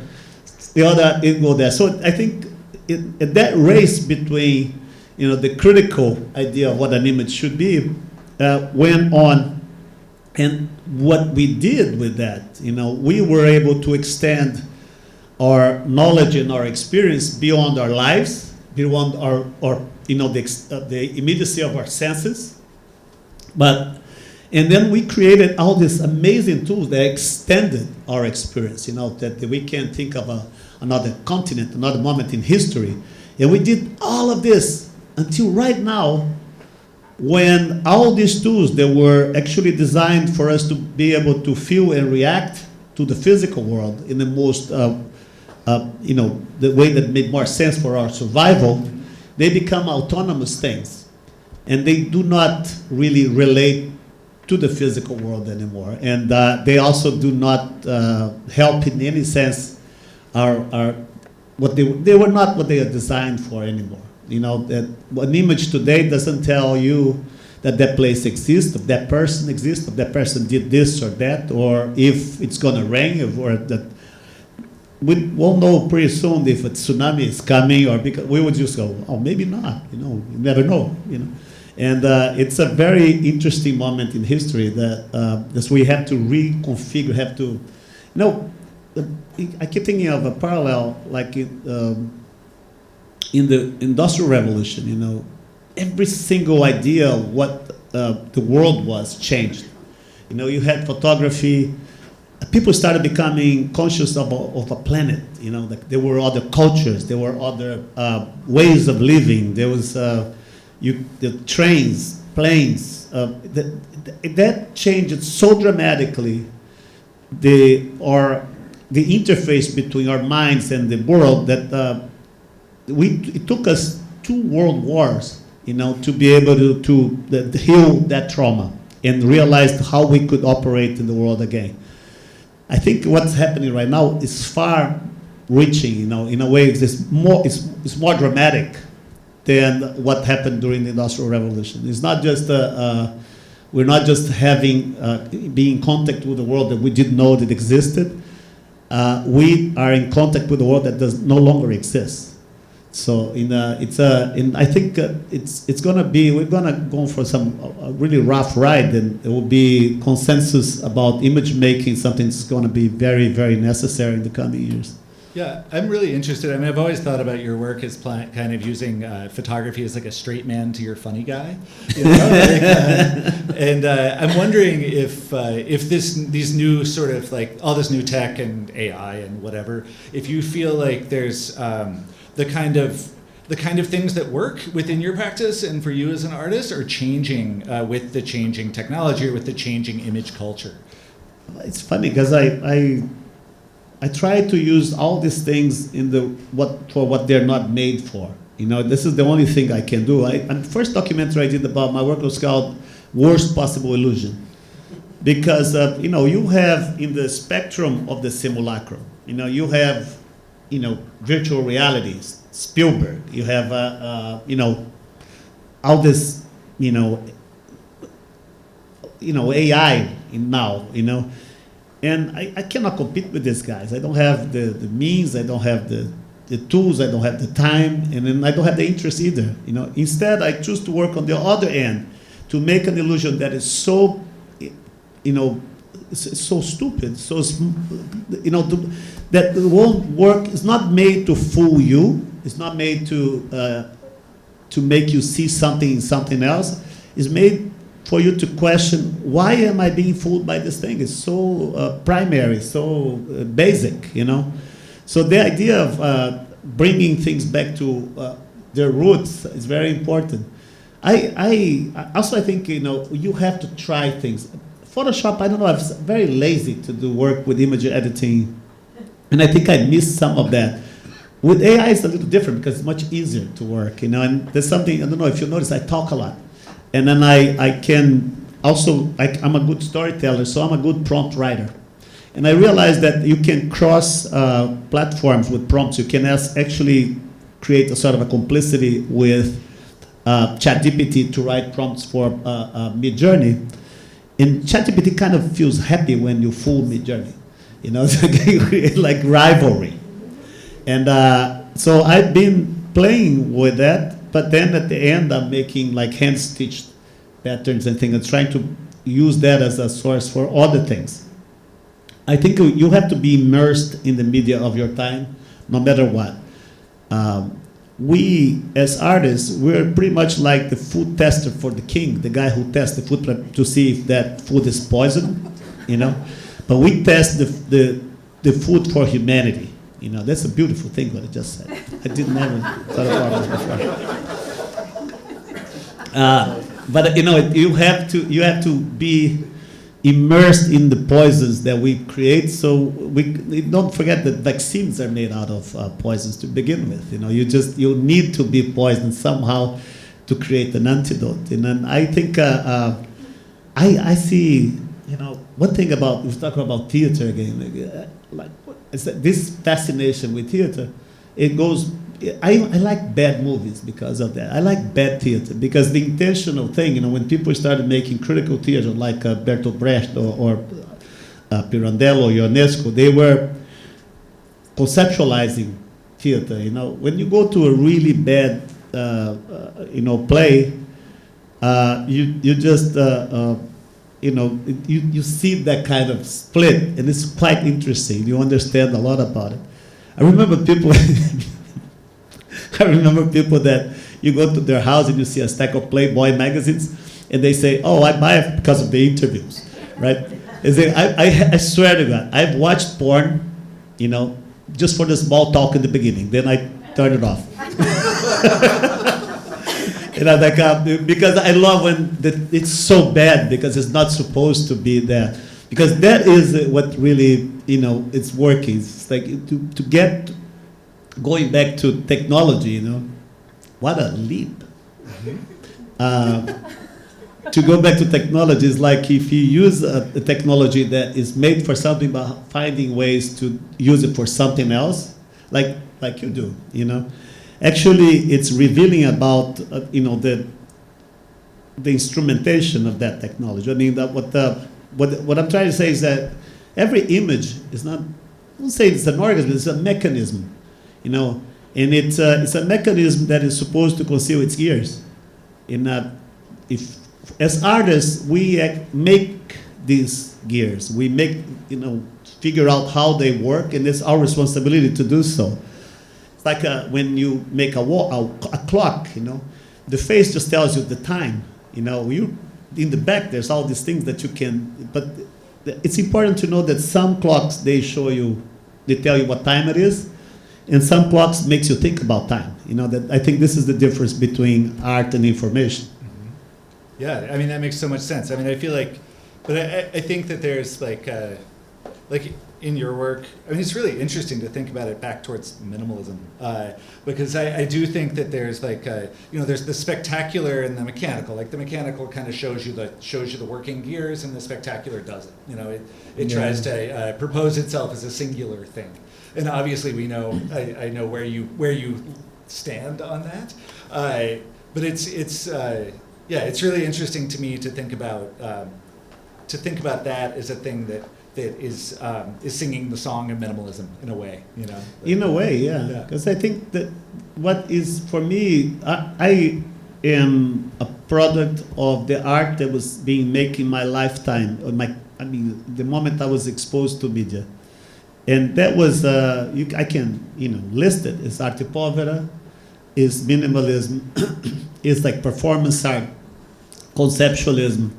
the other it go there. So I think that race between, the critical idea of what an image should be went on. And what we did with that, we were able to extend our knowledge and our experience beyond our lives, beyond our the immediacy of our senses. And then we created all these amazing tools that extended our experience, that we can think of another continent, another moment in history. And we did all of this until right now, when all these tools that were actually designed for us to be able to feel and react to the physical world in the most, the way that made more sense for our survival, they become autonomous things. And they do not really relate to the physical world anymore. And they also do not help in any sense they were not what they are designed for anymore. That an image today doesn't tell you that that place exists, if that person exists, if that person did this or that, or if it's going to rain, or that. We won't know pretty soon if a tsunami is coming, or because we would just go, oh, maybe not. You never know. And it's a very interesting moment in history that we have to reconfigure, I keep thinking of a parallel, like in the Industrial Revolution, every single idea of what the world was changed. You had photography. People started becoming conscious of a planet. Like there were other cultures, there were other ways of living. There was the trains, planes, that changed so dramatically the interface between our minds and the world that it took us 2 world wars, to be able to heal that trauma and realize how we could operate in the world again. I think what's happening right now is far reaching, in a way it's more dramatic than what happened during the Industrial Revolution. It's not just we're not just having being in contact with the world that we didn't know that existed. We are in contact with the world that does no longer exist. So I think it's gonna be, we're gonna go for some really rough ride, and there will be consensus about image making, something that's gonna be very, very necessary in the coming years. Yeah, I'm really interested. I mean, I've always thought about your work as kind of using photography as like a straight man to your funny guy, and I'm wondering if these new sort of like all this new tech and AI and whatever, if you feel like there's the kind of things that work within your practice and for you as an artist are changing with the changing technology or with the changing image culture. It's funny because I try to use all these things for what they're not made for. This is the only thing I can do. And the first documentary I did about my work was called Worst Possible Illusion. Because, you have in the spectrum of the simulacrum, you have, virtual realities, Spielberg, you have, all this, AI now, And I cannot compete with these guys. I don't have the means, I don't have the tools, I don't have the time, and then I don't have the interest either. Instead, I choose to work on the other end to make an illusion that is so, so stupid, that won't work. It's not made to fool you. It's not made to make you see something else. It's made for you to question, why am I being fooled by this thing? It's so primary, so basic, So the idea of bringing things back to their roots is very important. I also think, you have to try things. Photoshop, I don't know, I'm very lazy to do work with image editing, and I think I missed some of that. With AI, it's a little different because it's much easier to work, and there's something, I don't know if you notice, I talk a lot. And then I can also, I'm a good storyteller, so I'm a good prompt writer. And I realized that you can cross platforms with prompts. You can actually create a sort of a complicity with ChatGPT to write prompts for Midjourney. And ChatGPT kind of feels happy when you fool Midjourney. So you create like rivalry. And so I've been playing with that. But then at the end, I'm making like hand-stitched patterns and things, and trying to use that as a source for other things. I think you have to be immersed in the media of your time, no matter what. We, as artists, we're pretty much like the food tester for the king, the guy who tests the food to see if that food is poisoned, But we test the food for humanity. That's a beautiful thing what I just said. I didn't ever thought about it before. But you have to be immersed in the poisons that we create. So we don't forget that vaccines are made out of poisons to begin with. You need to be poisoned somehow to create an antidote. And then I think I see. One thing about, if we talk about theater again, this fascination with theater, it goes, I like bad movies because of that. I like bad theater because the intentional thing, when people started making critical theater like Bertolt Brecht or Pirandello or Ionesco, they were conceptualizing theater. When you go to a really bad, play, you just you see that kind of split, and it's quite interesting. You understand a lot about it. I remember people that you go to their house and you see a stack of Playboy magazines, and they say, "Oh, I buy it because of the interviews," right? They say, I swear to God, I've watched porn, just for the small talk in the beginning. Then I turn it off. You know, like, because I love when it's so bad because it's not supposed to be there. Because that is what really, you know, it's working. It's like to get going back to technology, you know, what a leap. To go back to technology is like if you use a technology that is made for something, but finding ways to use it for something else, like you do, you know. Actually, it's revealing about you know, the instrumentation of that technology. I mean, what I'm trying to say is that every image is not, I won't say it's an organism, it's a mechanism, you know, and it's a mechanism that is supposed to conceal its gears. As artists, we make these gears. We make, you know, figure out how they work, and it's our responsibility to do so. It's like when you make a clock, you know, the face just tells you the time. You know, in the back, there's all these things that you can, but it's important to know that some clocks, they tell you what time it is, and some clocks makes you think about time. You know, that I think this is the difference between art and information. Yeah, I mean, that makes so much sense. I mean, I feel like, but I think that there's like in your work, I mean, it's really interesting to think about it back towards minimalism, because I do think that there's like, you know, there's the spectacular and the mechanical. Like the mechanical kind of shows you the working gears, and the spectacular doesn't. You know, it tries to propose itself as a singular thing, and obviously we know, I know where you stand on that, but yeah, it's really interesting to me to think about that as a thing that is singing the song of minimalism in a way, you know. In a way, yeah. Because I think that what is for me, I am a product of the art that was being made in my lifetime. The moment I was exposed to media, and that was I can, you know, list it. It's arte povera, is minimalism, is like performance art, conceptualism,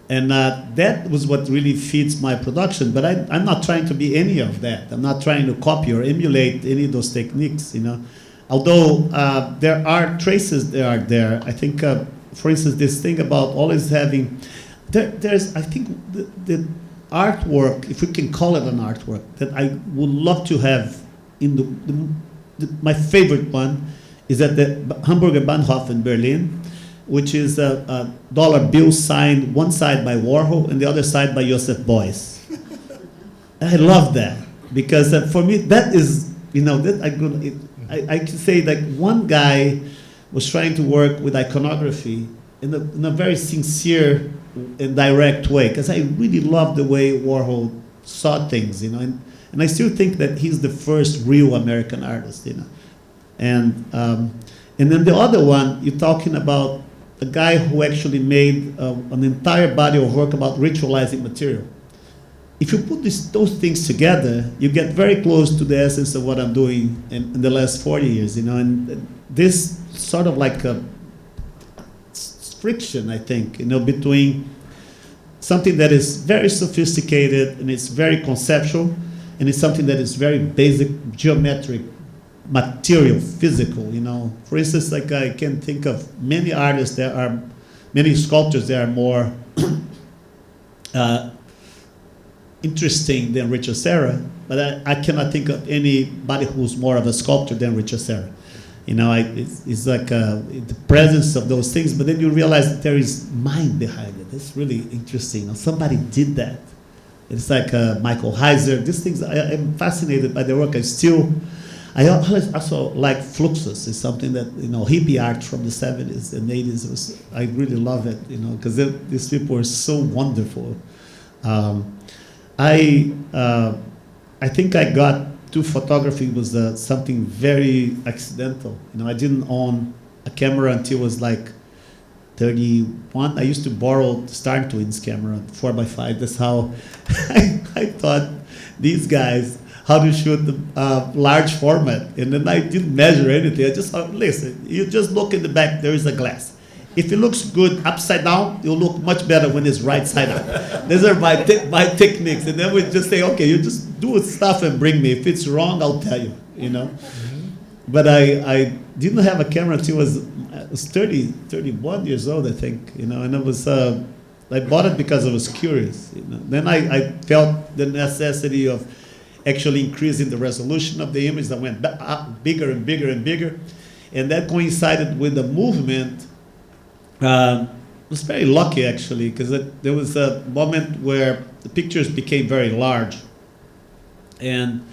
and that was what really feeds my production. But I'm not trying to be any of that. I'm not trying to copy or emulate any of those techniques, you know. Although there are traces that are there. I think, for instance, this thing about always having, there's, I think, the artwork, if we can call it an artwork, that I would love to have in my favorite one is at the Hamburger Bahnhof in Berlin, which is a dollar bill signed one side by Warhol and the other side by Joseph Beuys. I love that because for me that is, you know, that I can say like one guy was trying to work with iconography in a very sincere and direct way, because I really love the way Warhol saw things, you know, and I still think that he's the first real American artist, you know. And then the other one, you're talking about a guy who actually made an entire body of work about ritualizing material. If you put those things together, you get very close to the essence of what I'm doing in the last 40 years, you know, and this sort of like a friction, I think, you know, between something that is very sophisticated and it's very conceptual, and it's something that is very basic, geometric, material, physical, you know. For instance, like I can think of many artists that are, many sculptors that are more interesting than Richard Serra, but I cannot think of anybody who's more of a sculptor than Richard Serra. You know, it's like the presence of those things, but then you realize that there is mind behind it. That's really interesting. Somebody did that. It's like Michael Heiser. These things, I'm fascinated by their work. I also like Fluxus. It's something that, you know, hippie art from the 70s and 80s. I really love it, you know, because these people are so wonderful. I think I got to photography was something very accidental. You know, I didn't own a camera until I was like 31. I used to borrow Star Twins camera, 4x5. That's how I thought these guys how to shoot the large format. And then I didn't measure anything. I just thought, listen, you just look in the back, there is a glass. If it looks good upside down, it'll look much better when it's right side up. These are my techniques. And then we just say, okay, you just do stuff and bring me. If it's wrong, I'll tell you, you know. Mm-hmm. But I didn't have a camera until I was was 31 years old, I think, you know, and it was, I bought it because I was curious, you know. Then I felt the necessity of actually increasing the resolution of the image that went up bigger and bigger and bigger. And that coincided with the movement. I was very lucky, actually, because there was a moment where the pictures became very large. And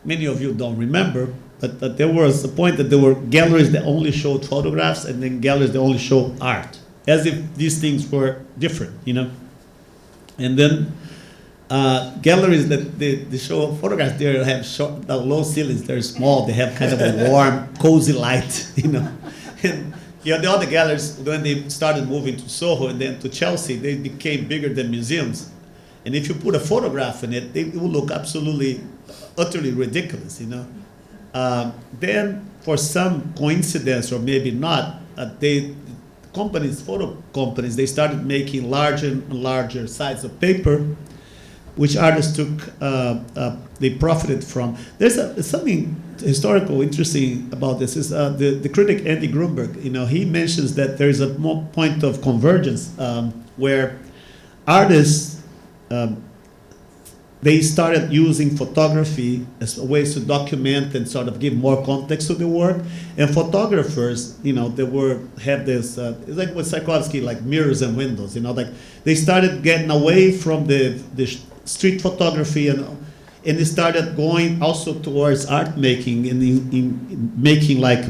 many of you don't remember, but there was a point that there were galleries that only showed photographs and then galleries that only showed art, as if these things were different, you know. And then galleries that they show photographs, they have low ceilings, they're small, they have kind of a warm, cozy light, you know. And the other galleries, when they started moving to Soho and then to Chelsea, they became bigger than museums. And if you put a photograph in it, it will look absolutely, utterly ridiculous, you know. Then, for some coincidence, or maybe not, photo companies, they started making larger and larger size of paper, which artists took, they profited from. There's something historical interesting about this. Is the critic Andy Grunberg, you know, he mentions that there is a point of convergence where artists, they started using photography as ways to document and sort of give more context to the work. And photographers, you know, have this, it's like with Tchaikovsky, like mirrors and windows, you know, like they started getting away from the street photography and they started going also towards art making and in making like,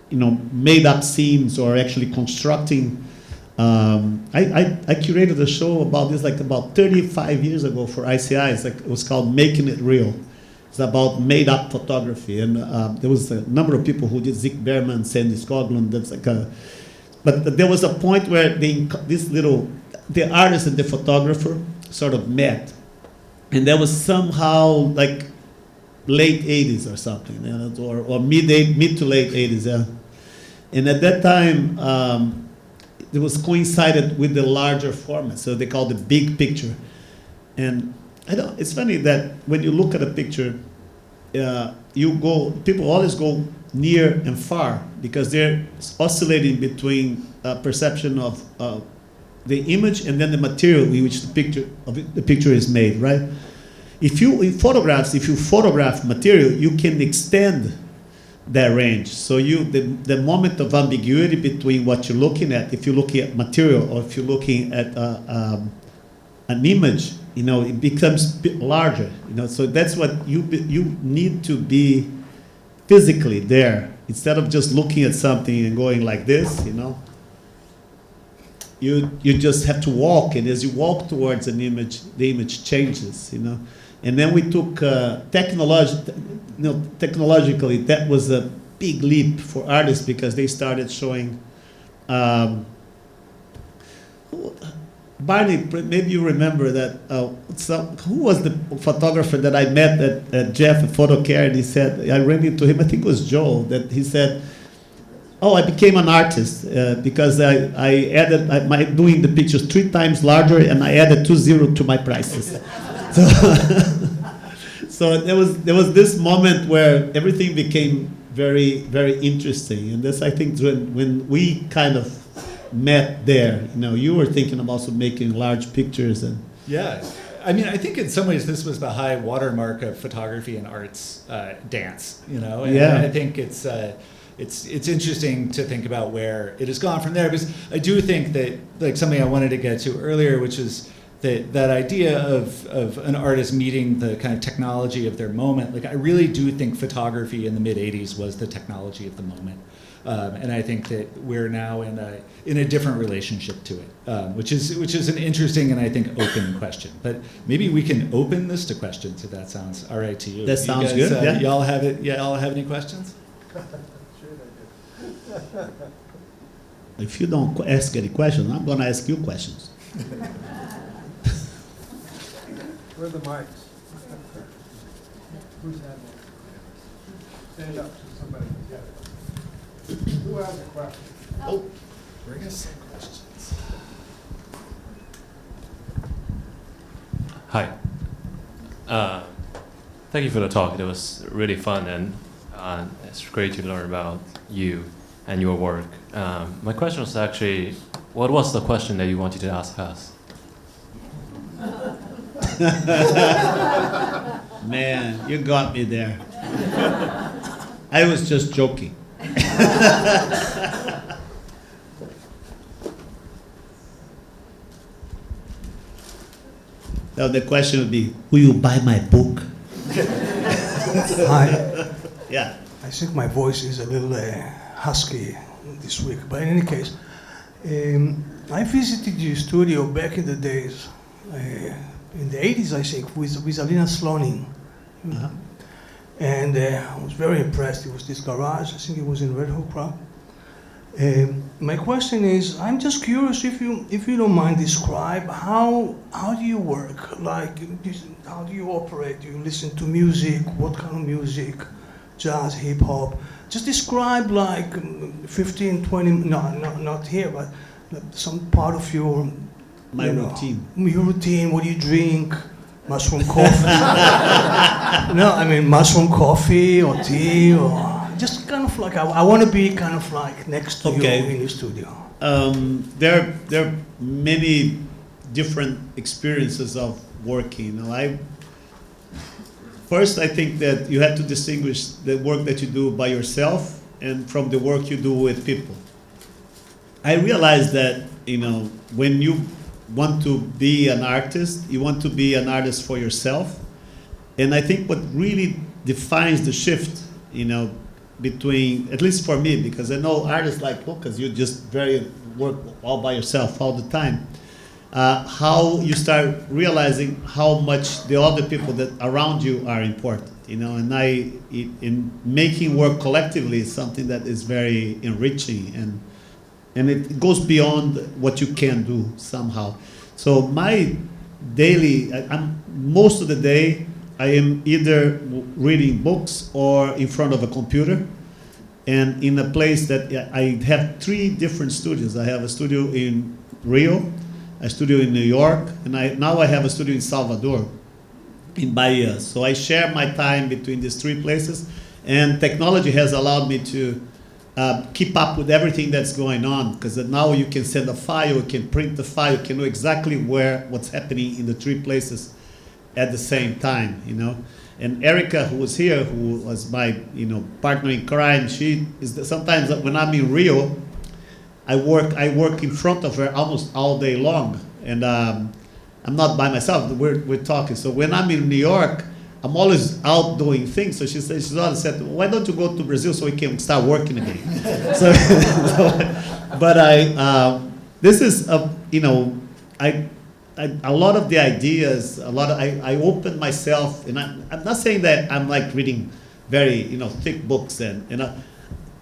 you know, made up scenes or actually constructing. I curated a show about this like about 35 years ago for ICI. It was called Making It Real. It's about made up photography. And there was a number of people who did, Zick Berman, Sandy Skoglund. That's like but there was a point where the artist and the photographer sort of met. And that was somehow like late 80s or something, you know, or mid to late 80s. Yeah. And at that time, it was coincided with the larger format, so they called it big picture. And it's funny that when you look at a picture, people always go near and far because they're oscillating between perception of the image and then the material in which the picture is made, right? If you photograph material, you can extend that range. So the moment of ambiguity between what you're looking at, if you're looking at material or if you're looking at an image, you know, it becomes a bit larger. You know, so that's what you need to be physically there instead of just looking at something and going like this. You know, you just have to walk, and as you walk towards an image, the image changes. You know, and then we took technologically, that was a big leap for artists because they started showing. Barney, maybe you remember that. Who was the photographer that I met at Jeff at PhotoCare? And he said, I ran into him. I think it was Joel. That he said, "Oh, I became an artist because I added my doing the pictures 3 times larger, and I added 20 to my prices." So there was this moment where everything became very, very interesting, and this I think when we kind of met there. You know, you were thinking of also making large pictures and. Yeah, I mean, I think in some ways this was the high watermark of photography and arts dance. You know, and yeah. I think it's interesting to think about where it has gone from there, because I do think that, like, something I wanted to get to earlier, which is that idea of an artist meeting the kind of technology of their moment. Like, I really do think photography in the mid '80s was the technology of the moment, and I think that we're now in a different relationship to it, which is an interesting and I think open question. But maybe we can open this to questions if that sounds all right to you. That sounds good. Yeah. Y'all have it. Yeah, y'all have any questions? If you don't ask any questions, I'm going to ask you questions. Where are the mics? Who's had one? Stand up so somebody can get it. Who has a question? Oh, bring us some questions. Hi. Thank you for the talk. It was really fun, and it's great to learn about you and your work. My question was actually, what was the question that you wanted to ask us? Man, you got me there. I was just joking. Now the question would be, will you buy my book? Hi. Yeah. I think my voice is a little husky this week, but in any case, I visited your studio back in the days, in the 80s, I think, with Alina Sloaning. Uh-huh. And I was very impressed. It was this garage, I think it was in Red Hook Park. My question is, I'm just curious if you don't mind describe how do you work? Like, how do you operate? Do you listen to music? What kind of music? Jazz, hip hop? Just describe like 15, 20, not here, but some part of your routine. Your routine, what do you drink? Mushroom coffee? No, I mean mushroom coffee or tea or... Just kind of like, I want to be kind of like next to you in your studio. There are many different experiences of working. First, I think that you have to distinguish the work that you do by yourself and from the work you do with people. I realized that, when you want to be an artist, you want to be an artist for yourself. And I think what really defines the shift, between, at least for me, because I know artists like Lucas, you just work all by yourself all the time. How you start realizing how much the other people that around you are important, and in making work collectively is something that is very enriching and it goes beyond what you can do somehow. So my daily, most of the day, I am either reading books or in front of a computer, and in a place that I have 3 different studios. I have a studio in Rio, a studio in New York, and now I have a studio in Salvador, in Bahia. So I share my time between these 3 places, and technology has allowed me to keep up with everything that's going on, because now you can send a file, you can print the file, you can know exactly what's happening in the 3 places at the same time, And Erica, who was here, who was my, partner in crime, sometimes when I'm in Rio, I work in front of her almost all day long, and I'm not by myself. We're talking. So when I'm in New York, I'm always out doing things. So she's always said, "Why don't you go to Brazil so we can start working again?" This is a lot of the ideas, I open myself, and I'm not saying that I'm like reading very, thick books, and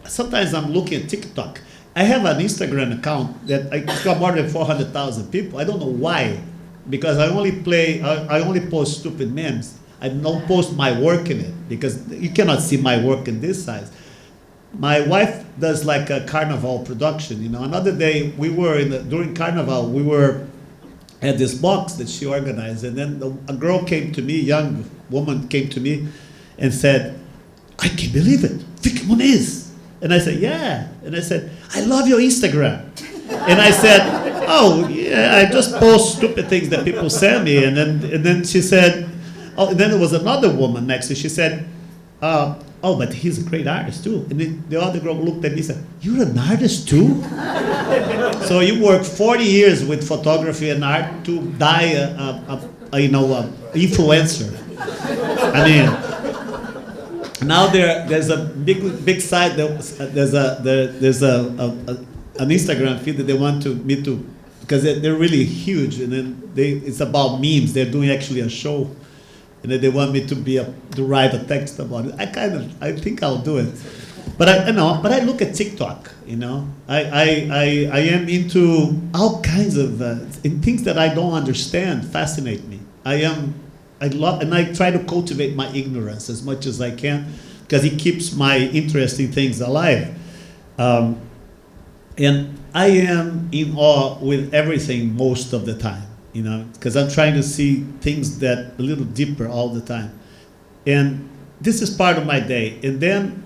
sometimes I'm looking at TikTok. I have an Instagram account that it's got more than 400,000 people. I don't know why, because I only post stupid memes. I don't post my work in it, because you cannot see my work in this size. My wife does like a carnival production, Another day, during carnival, we were at this box that she organized, and then a girl came to me, a young woman came to me and said, "I can't believe it, Vik Muniz." And I said, "Yeah." And I said, "I love your Instagram." And I said, "Oh, yeah, I just post stupid things that people send me." And then she said, and then there was another woman next to her. She said, "Oh, but he's a great artist too." And then the other girl looked at me and said, "You're an artist too?" So you work 40 years with photography and art to die influencer. I mean, now there's a big site. There's an Instagram feed that they want me to, because they're really huge, and then it's about memes. They're doing actually a show. And then they want me to write a text about it. I think I'll do it, but I look at TikTok. I am into all kinds of things that I don't understand. Fascinate me. I love, and I try to cultivate my ignorance as much as I can, because it keeps my interest in things alive. And I am in awe with everything most of the time. Because I'm trying to see things that a little deeper all the time. And this is part of my day. And then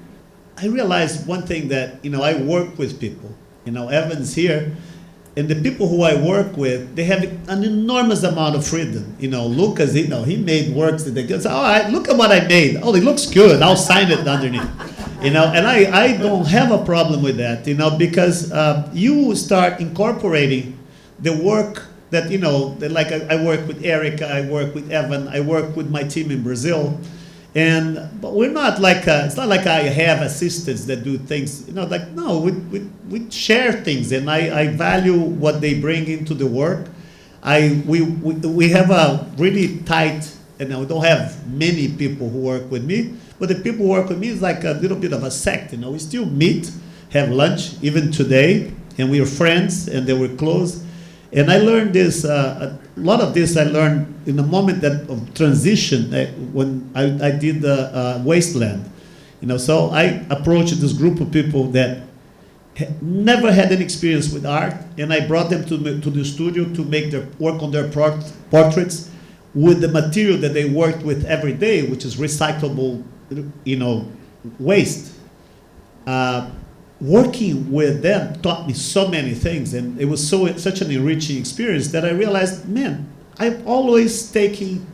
I realized one thing that, I work with people. Evan's here, and the people who I work with, they have an enormous amount of freedom. Lucas, he made works that they go, all right, look at what I made. Oh, it looks good. I'll sign it underneath. And I don't have a problem with that, because you start incorporating the work that, like I work with Erica, I work with Evan, I work with my team in Brazil. But we're not like, it's not like I have assistants that do things, no, we share things, and I value what they bring into the work. We have a really tight, and we don't have many people who work with me, but the people who work with me is like a little bit of a sect, we still meet, have lunch, even today, and we are friends, and they were close. And I learned this, a lot of this I learned in a moment of transition when I did the Wasteland. So I approached this group of people that never had any experience with art, and I brought them to the studio to make their work on their portraits with the material that they worked with every day, which is recyclable, waste. Working with them taught me so many things, and it was such an enriching experience that I realized, man, I'm always taking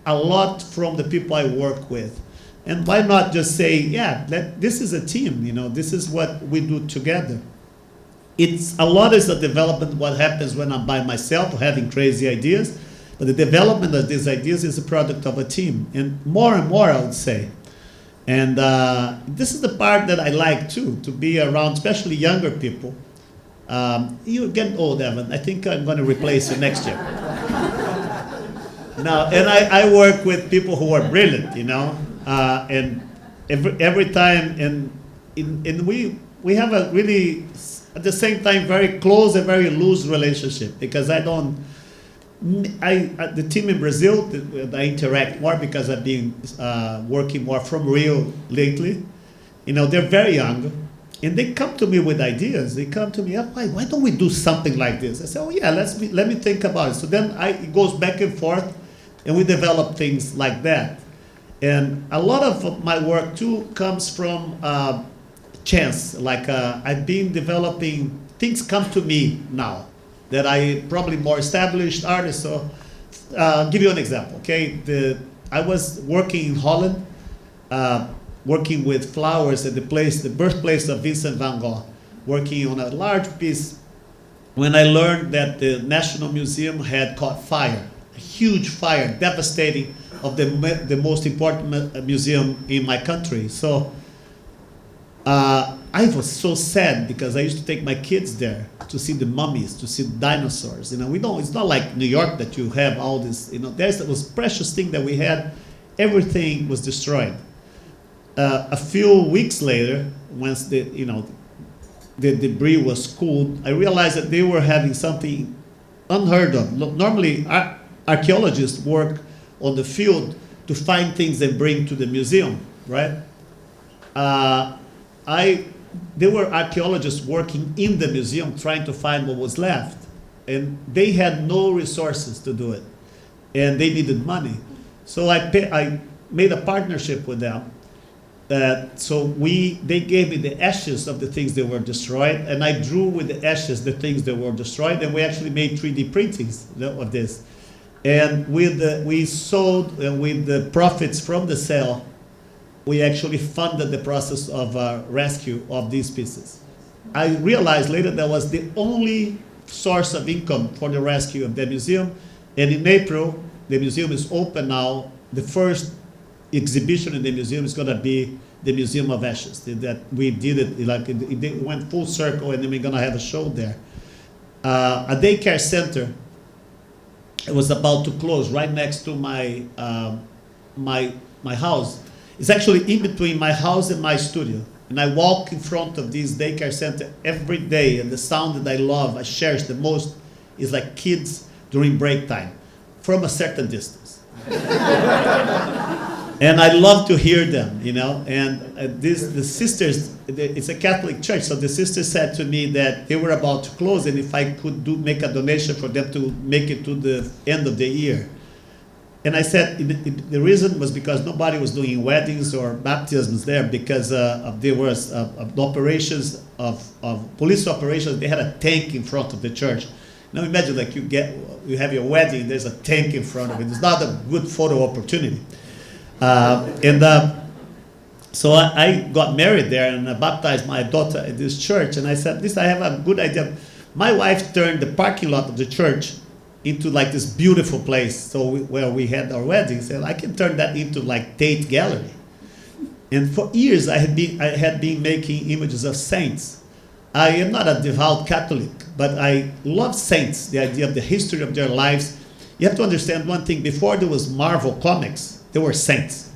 a lot from the people I work with. And why not just say, yeah, this is a team, this is what we do together. A lot is the development, what happens when I'm by myself having crazy ideas, but the development of these ideas is a product of a team, and more, I would say. And this is the part that I like too, to be around, especially younger people. You're getting old, Evan. I think I'm going to replace you next year. Now, and I work with people who are brilliant, and every time, and we have a really, at the same time, very close and very loose relationship, because the team in Brazil, I interact more because I've been working more from Rio lately. They're very young, and they come to me with ideas. They come to me, why don't we do something like this? I say, oh yeah, let me think about it. So then it goes back and forth, and we develop things like that. And a lot of my work too comes from chance. Like I've been developing, things come to me now that I probably more established artists. So give you an example, okay? I was working in Holland, working with flowers at the birthplace of Vincent van Gogh, working on a large piece when I learned that the National Museum had caught fire, a huge fire, devastating, of the most important museum in my country. So I was so sad because I used to take my kids there to see the mummies, to see the dinosaurs. It's not like New York that you have all this, that was precious thing that we had. Everything was destroyed. A few weeks later, once the debris was cooled, I realized that they were having something unheard of. Normally, archaeologists work on the field to find things they bring to the museum, right? There were archaeologists working in the museum trying to find what was left, and they had no resources to do it, and they needed money. So I made a partnership with them. They gave me the ashes of the things that were destroyed, and I drew with the ashes the things that were destroyed, and we actually made 3D printings of this. And we sold, and with the profits from the sale, we actually funded the process of rescue of these pieces. I realized later that was the only source of income for the rescue of the museum. And in April, the museum is open now. The first exhibition in the museum is going to be the Museum of Ashes. That we did it went full circle, and then we're going to have a show there. A daycare center, it was about to close right next to my house. It's actually in between my house and my studio. And I walk in front of this daycare center every day, and the sound that I love, I cherish the most, is like kids during break time from a certain distance. And I love to hear them, And the sisters, it's a Catholic church, so the sisters said to me that they were about to close, and if I could make a donation for them to make it to the end of the year. And I said the reason was because nobody was doing weddings or baptisms there because there was operations of police operations. They had a tank in front of the church. Now imagine like you have your wedding, there's a tank in front of it. It's not a good photo opportunity. So I got married there and I baptized my daughter at this church. And I said, I have a good idea. My wife turned the parking lot of the church into like this beautiful place. Where we had our weddings, and I can turn that into like Tate Gallery. And for years I had been making images of saints. I am not a devout Catholic, but I love saints, the idea of the history of their lives. You have to understand one thing, before there was Marvel Comics, there were saints.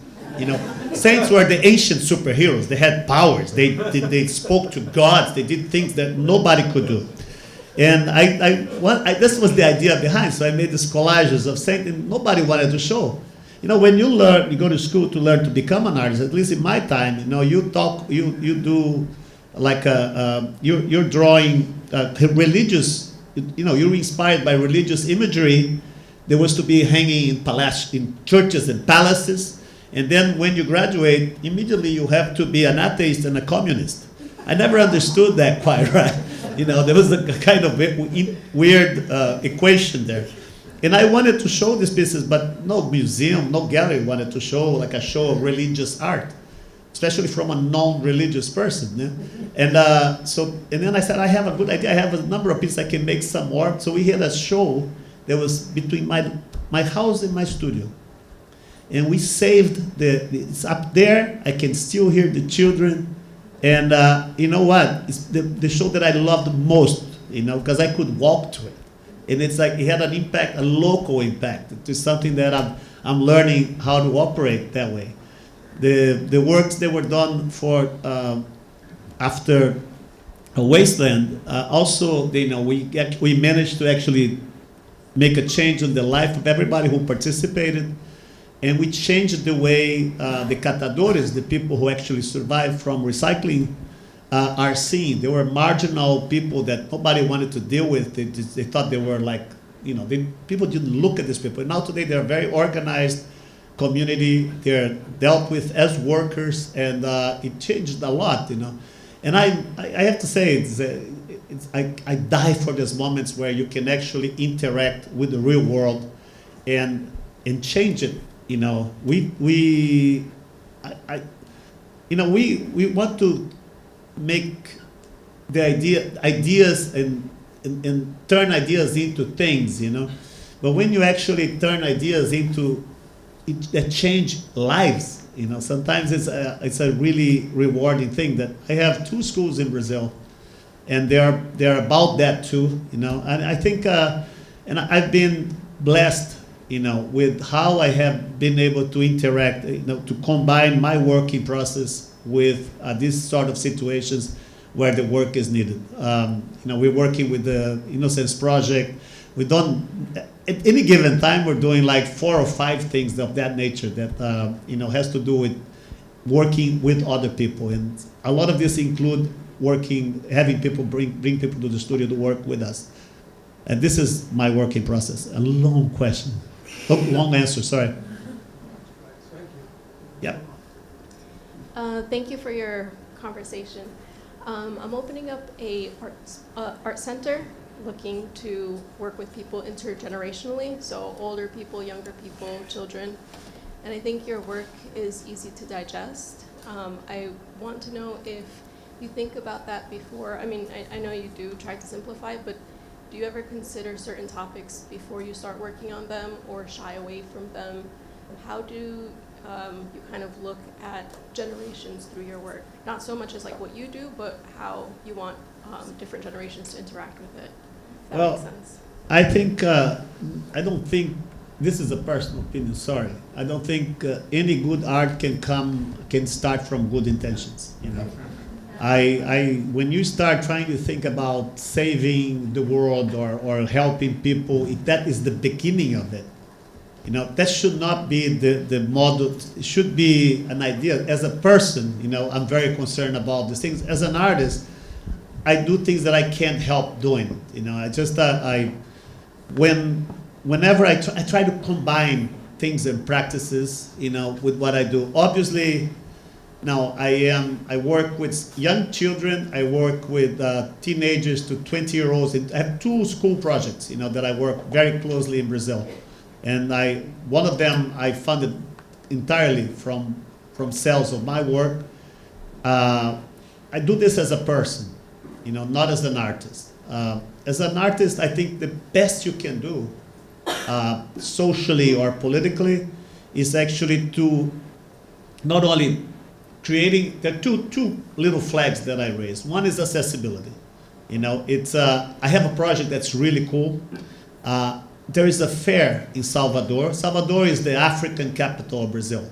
Saints were the ancient superheroes. They had powers. They spoke to gods. They did things that nobody could do. And this was the idea behind. So I made these collages of saints, and nobody wanted to show. When you go to school to learn to become an artist. At least in my time, you do like you're drawing religious. You're inspired by religious imagery. There was to be hanging in churches and palaces. And then when you graduate, immediately you have to be an atheist and a communist. I never understood that quite right. There was a kind of weird equation there. And I wanted to show these pieces, but no museum, no gallery wanted to show like a show of religious art, especially from a non-religious person. Yeah? And then I said, I have a good idea. I have a number of pieces. I can make some more. So we had a show that was between my house and my studio. And we saved it's up there. I can still hear the children. And you know what? It's the show that I loved most, because I could walk to it. And it's like it had an impact, a local impact. It's something that I'm learning how to operate that way. The works that were done for after a wasteland, also, we managed to actually make a change in the life of everybody who participated. And we changed the way the catadores, the people who actually survived from recycling, are seen. They were marginal people that nobody wanted to deal with. They thought they were like, people didn't look at these people. Now today they're a very organized community. They're dealt with as workers, and it changed a lot, And I have to say, I die for these moments where you can actually interact with the real world and change it. We want to make the ideas and turn ideas into things, But when you actually turn ideas into that change lives, sometimes it's a really rewarding thing. That I have 2 schools in Brazil, and they're about that too, And I think, and I've been blessed, with how I have been able to interact, to combine my working process with these sort of situations where the work is needed. We're working with the Innocence Project. We don't, at any given time, we're doing like 4 or 5 things of that nature that, has to do with working with other people. And a lot of this include having people bring people to the studio to work with us. And this is my working process. A long question. Long answer, sorry. Yeah. Thank you for your conversation. I'm opening up a art center looking to work with people intergenerationally, so older people, younger people, children. And I think your work is easy to digest. I want to know if you think about that before. I know you do try to simplify, but do you ever consider certain topics before you start working on them or shy away from them? How do you kind of look at generations through your work? Not so much as like what you do, but how you want different generations to interact with it. If that makes sense. I think, I don't think, this is a personal opinion, sorry. I don't think any good art can start from good intentions, when you start trying to think about saving the world or helping people, that is the beginning of it. That should not be the model. It should be an idea. As a person, I'm very concerned about these things. As an artist, I do things that I can't help doing. Whenever I try to combine things and practices, with what I do. Obviously, now I work with young children. I work with teenagers to 20-year-olds. I have 2 school projects, that I work very closely in Brazil, and one of them I funded entirely from sales of my work. I do this as a person, not as an artist. As an artist, I think the best you can do, socially or politically, is actually to not only creating. There are two little flags that I raise. One is accessibility. I have a project that's really cool. There is a fair in Salvador. Salvador is the African capital of Brazil.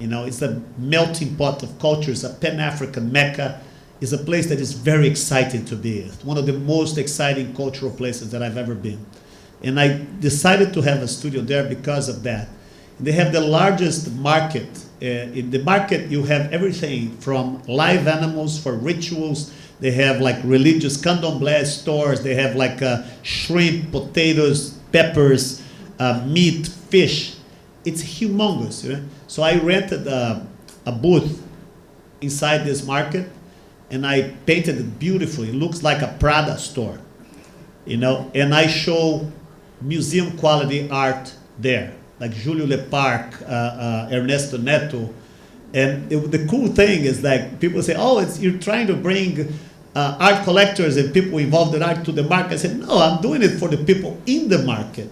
It's a melting pot of cultures, a Pan-African Mecca. It's a place that is very exciting to be. It's one of the most exciting cultural places that I've ever been. And I decided to have a studio there because of that. They have the largest market. In the market, you have everything from live animals for rituals. They have like religious candomblé stores. They have like shrimp, potatoes, peppers, meat, fish. It's humongous. So I rented a booth inside this market, and I painted it beautifully. It looks like a Prada store, and I show museum quality art there, like Júlio Leparc, Ernesto Neto. And the cool thing is like people say, oh, you're trying to bring art collectors and people involved in art to the market. I said, no, I'm doing it for the people in the market.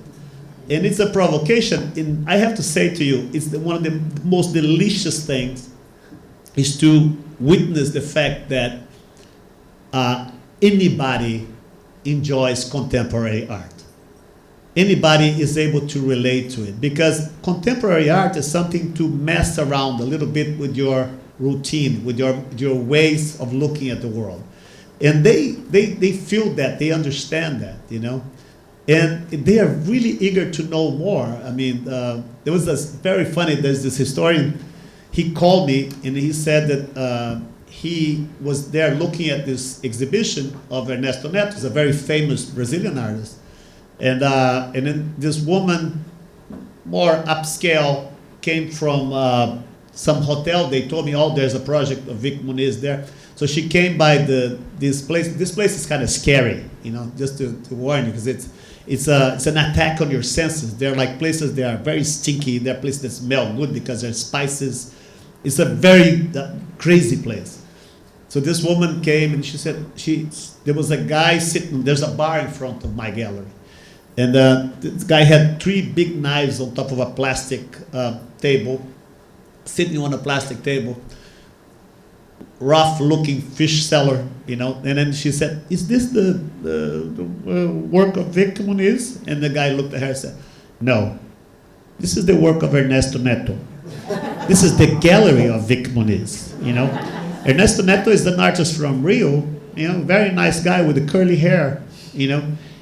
And it's a provocation. And I have to say to you, it's one of the most delicious things is to witness the fact that anybody enjoys contemporary art. Anybody is able to relate to it, because contemporary art is something to mess around a little bit with your routine, with your ways of looking at the world. And they feel that, they understand that, and they are really eager to know more. I mean, there was this very funny, there's this historian, he called me and he said that he was there looking at this exhibition of Ernesto Neto, who's a very famous Brazilian artist. And then this woman, more upscale, came from some hotel. They told me, oh, there's a project of Vik Muniz there. So she came by this place. This place is kind of scary, just to warn you, because it's an attack on your senses. They're like places that are very stinky. They're places that smell good because there's spices. It's a very crazy place. So this woman came and she said, there was a guy sitting, there's a bar in front of my gallery. And this guy had 3 big knives on top of a plastic table, sitting on a plastic table, rough-looking fish seller, And then she said, "Is this the work of Vik Muniz?" And the guy looked at her and said, "No, this is the work of Ernesto Neto. This is the gallery of Vik Muniz." Ernesto Neto is an artist from Rio, very nice guy with the curly hair,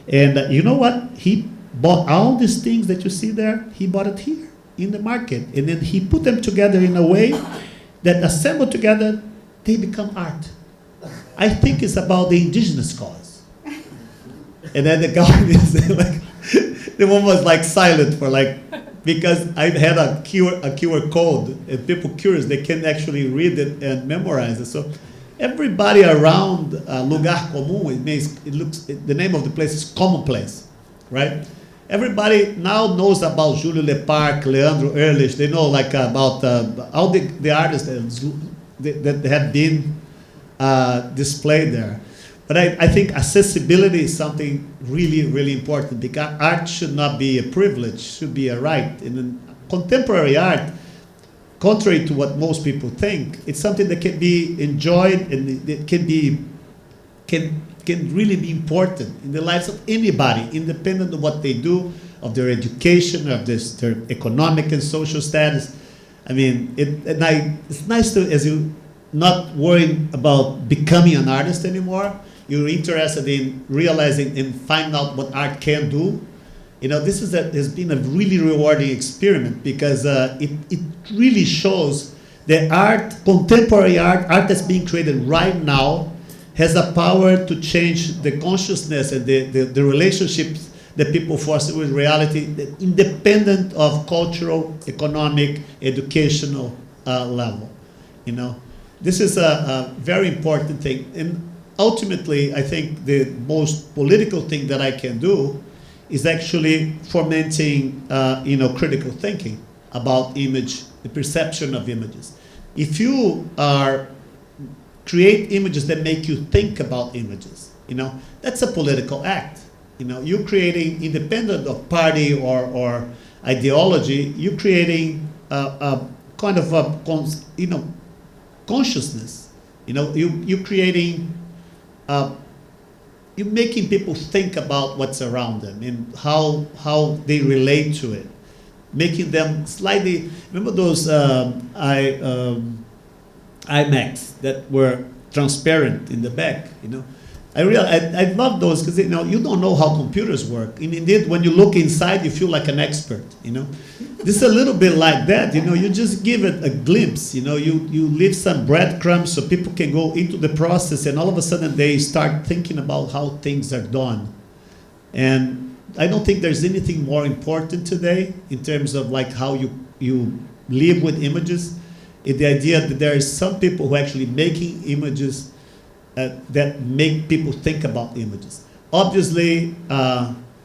And you know what? He bought all these things that you see there. He bought it here in the market. And then he put them together in a way that assembled together, they become art. I think it's about the indigenous cause. And then the guy is like, the woman was like silent for because I had a QR code, and people curious, they can actually read it and memorize it. So everybody around Lugar Comum, the name of the place is Commonplace, right? Everybody now knows about Júlio Leparc, Leandro Ehrlich. They know about all the artists that have been displayed there. But I think accessibility is something really, really important, because art should not be a privilege, should be a right. And in contemporary art, contrary to what most people think, it's something that can be enjoyed, and it can really be important in the lives of anybody, independent of what they do, of their education, of their economic and social status. I mean, it's nice to, as you not worrying about becoming an artist anymore. You're interested in realizing and finding out what art can do. This has been a really rewarding experiment, because it really shows that contemporary art that's being created right now, has the power to change the consciousness and the relationships that people force with reality, that independent of cultural, economic, educational level. You know, this is a very important thing. And ultimately, I think the most political thing that I can do is actually fomenting, critical thinking about image, the perception of images. If you create images that make you think about images, that's a political act. You're creating, independent of party or ideology, you're creating a kind of a consciousness. You're creating, you're making people think about what's around them and how they relate to it, making them slightly. Remember those IMAX that were transparent in the back, I love those because you don't know how computers work. And indeed, when you look inside, you feel like an expert. This is a little bit like that. You just give it a glimpse. You leave some breadcrumbs so people can go into the process, and all of a sudden they start thinking about how things are done. And I don't think there's anything more important today in terms of like how you live with images. The idea that there is some people who are actually making images that make people think about images. Obviously,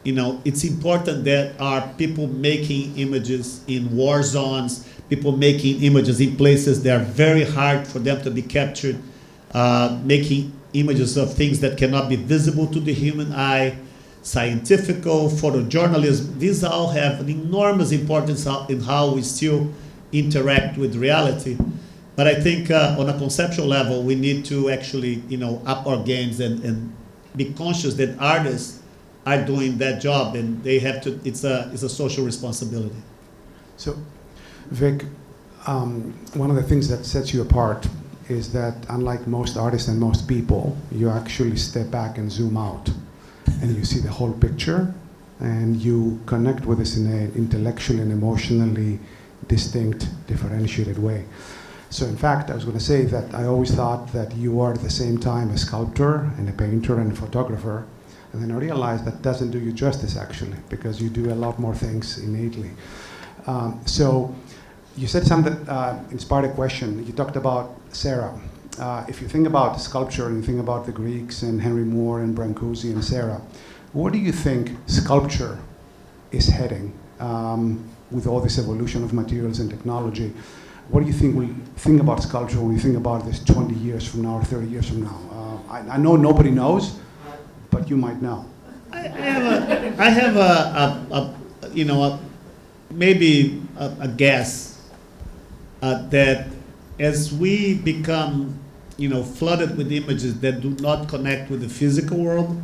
it's important that are people making images in war zones, people making images in places that are very hard for them to be captured, making images of things that cannot be visible to the human eye, scientific, photojournalism. These all have an enormous importance in how we still interact with reality. But I think on a conceptual level, we need to actually, up our games and be conscious that artists are doing that job, and they have to. It's a social responsibility. So, Vik, one of the things that sets you apart is that, unlike most artists and most people, you actually step back and zoom out, and you see the whole picture, and you connect with this in an intellectually and emotionally distinct, differentiated way. So in fact, I was going to say that I always thought that you are at the same time a sculptor and a painter and a photographer, and then I realized that doesn't do you justice actually, because you do a lot more things innately. So you said something that inspired a question. You talked about Sarah. If you think about sculpture and you think about the Greeks and Henry Moore and Brancusi and Sarah, where do you think sculpture is heading with all this evolution of materials and technology? What do you think we think about sculpture when we think about this 20 years from now or 30 years from now? I know nobody knows, but you might know. I have maybe a guess that as we become, flooded with images that do not connect with the physical world,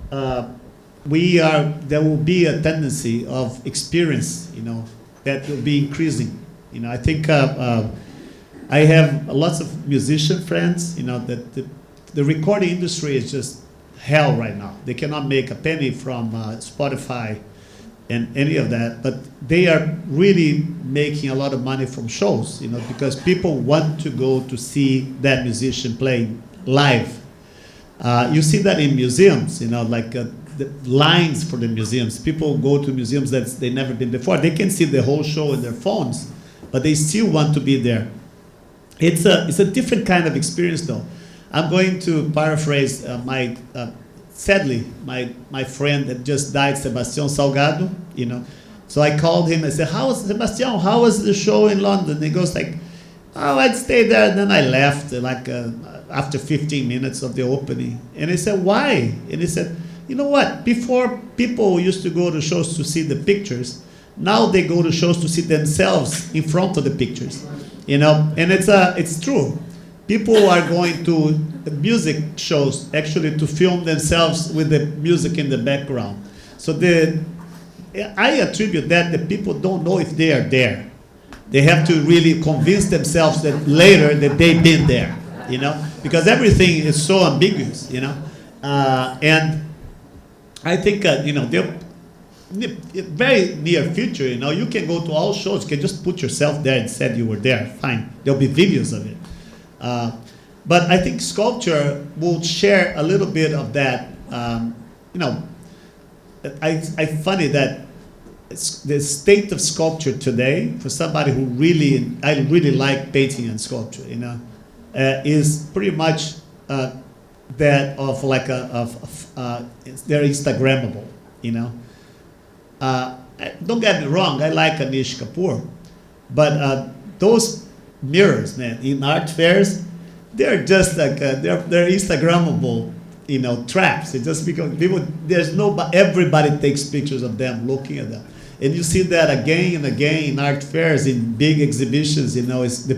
there will be a tendency of experience, that will be increasing. I think I have lots of musician friends, that the recording industry is just hell right now. They cannot make a penny from Spotify and any of that, but they are really making a lot of money from shows, because people want to go to see that musician playing live. You see that in museums, like the lines for the museums. People go to museums that they've never been before. They can see the whole show in their phones, but they still want to be there. It's a different kind of experience, though. I'm going to paraphrase sadly, my friend that just died, Sebastião Salgado, So I called him and said, Sebastião, how was the show in London? He goes like, oh, I'd stay there. And then I left after 15 minutes of the opening. And I said, why? And he said, you know what? Before, people used to go to shows to see the pictures. Now they go to shows to see themselves in front of the pictures, And it's true. People are going to music shows actually to film themselves with the music in the background. So I attribute that people don't know if they are there. They have to really convince themselves that later that they've been there, because everything is so ambiguous, And I think, very near future, you can go to all shows. You can just put yourself there and said you were there. Fine, there'll be videos of it. But I think sculpture will share a little bit of that. I funny that the state of sculpture today, for somebody who I really like painting and sculpture, is pretty much that of like they're Instagrammable, Don't get me wrong, I like Anish Kapoor, but those mirrors, man, in art fairs, they're just like they're Instagrammable, traps. It's just because everybody takes pictures of them, looking at them, and you see that again and again in art fairs, in big exhibitions. It's the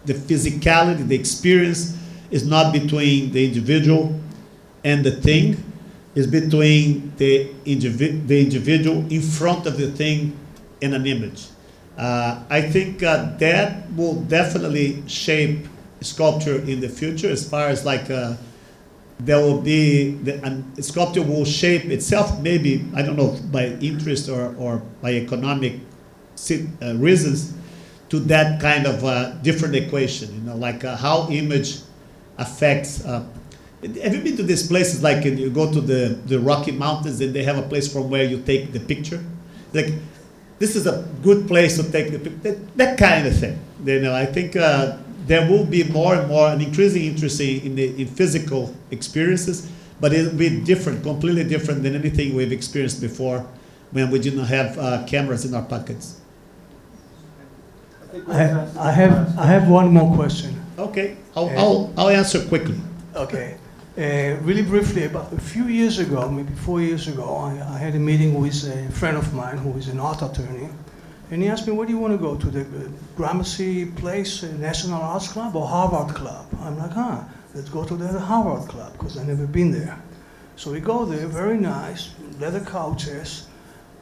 physicality, the experience is not between the individual and the thing. It's between the individual in front of the thing and an image. I think that will definitely shape sculpture in the future, as far as there will be, sculpture will shape itself, maybe, I don't know, by interest or by economic reasons, to that kind of different equation, how image affects. Have you been to these places, like you go to the Rocky Mountains and they have a place from where you take the picture? Like, this is a good place to take the picture, that kind of thing. I think there will be more and more an increasing interest in physical experiences, but it will be different, completely different than anything we've experienced before when we didn't have cameras in our pockets. I have one more question. Okay, I'll answer quickly. Okay. Really briefly, about a few years ago, maybe 4 years ago, I had a meeting with a friend of mine who is an art attorney, and he asked me, where do you want to go, to the Gramercy Place National Arts Club or Harvard Club? I'm like, let's go to the Harvard Club, because I've never been there. So we go there, very nice, leather couches,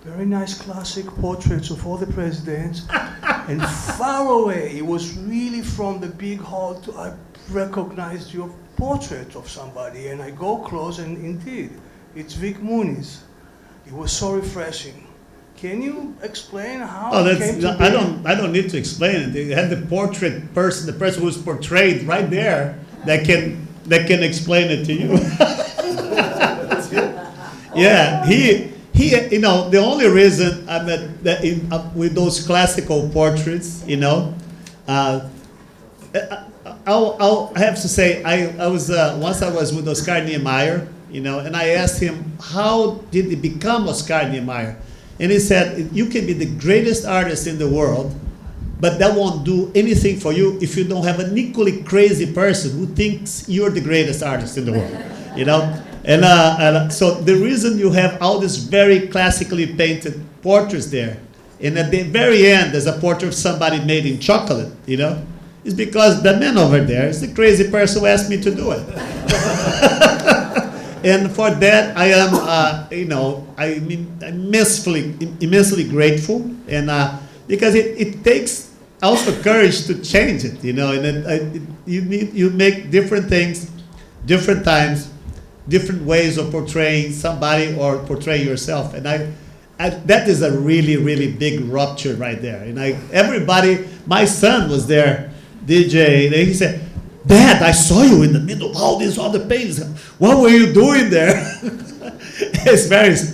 very nice classic portraits of all the presidents, and far away, it was really from the big hall, I recognized your portrait of somebody, and I go close, and indeed, it's Vik Muniz. It was so refreshing. Can you explain how it came to be? I don't need to explain it. They had the portrait person, the person who's portrayed right there, that can explain it to you. Yeah, he. The only reason I'm with those classical portraits, I have to say, I was once I was with Oscar Niemeyer, and I asked him, how did he become Oscar Niemeyer? And he said, you can be the greatest artist in the world, but that won't do anything for you if you don't have an equally crazy person who thinks you're the greatest artist in the world, And so the reason you have all these very classically painted portraits there, and at the very end there's a portrait of somebody made in chocolate, is because the man over there is the crazy person who asked me to do it. And for that, I am, I'm immensely grateful, and because it takes also courage to change it, and you make different things, different times, different ways of portraying somebody or portray yourself, and that is a really, really big rupture right there. And everybody, my son was there, DJ, and he said, Dad, I saw you in the middle of all these other paintings. What were you doing there?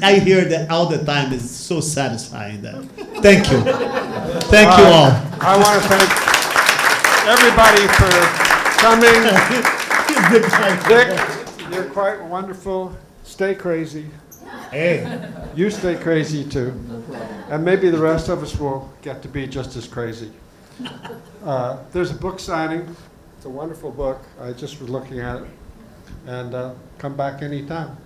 I hear that all the time. It's so satisfying. That. Thank you. Thank you all. I want to thank everybody for coming. Vik, you're quite wonderful. Stay crazy. Hey. You stay crazy too. And maybe the rest of us will get to be just as crazy. There's a book signing. It's a wonderful book. I just was looking at it. And come back anytime.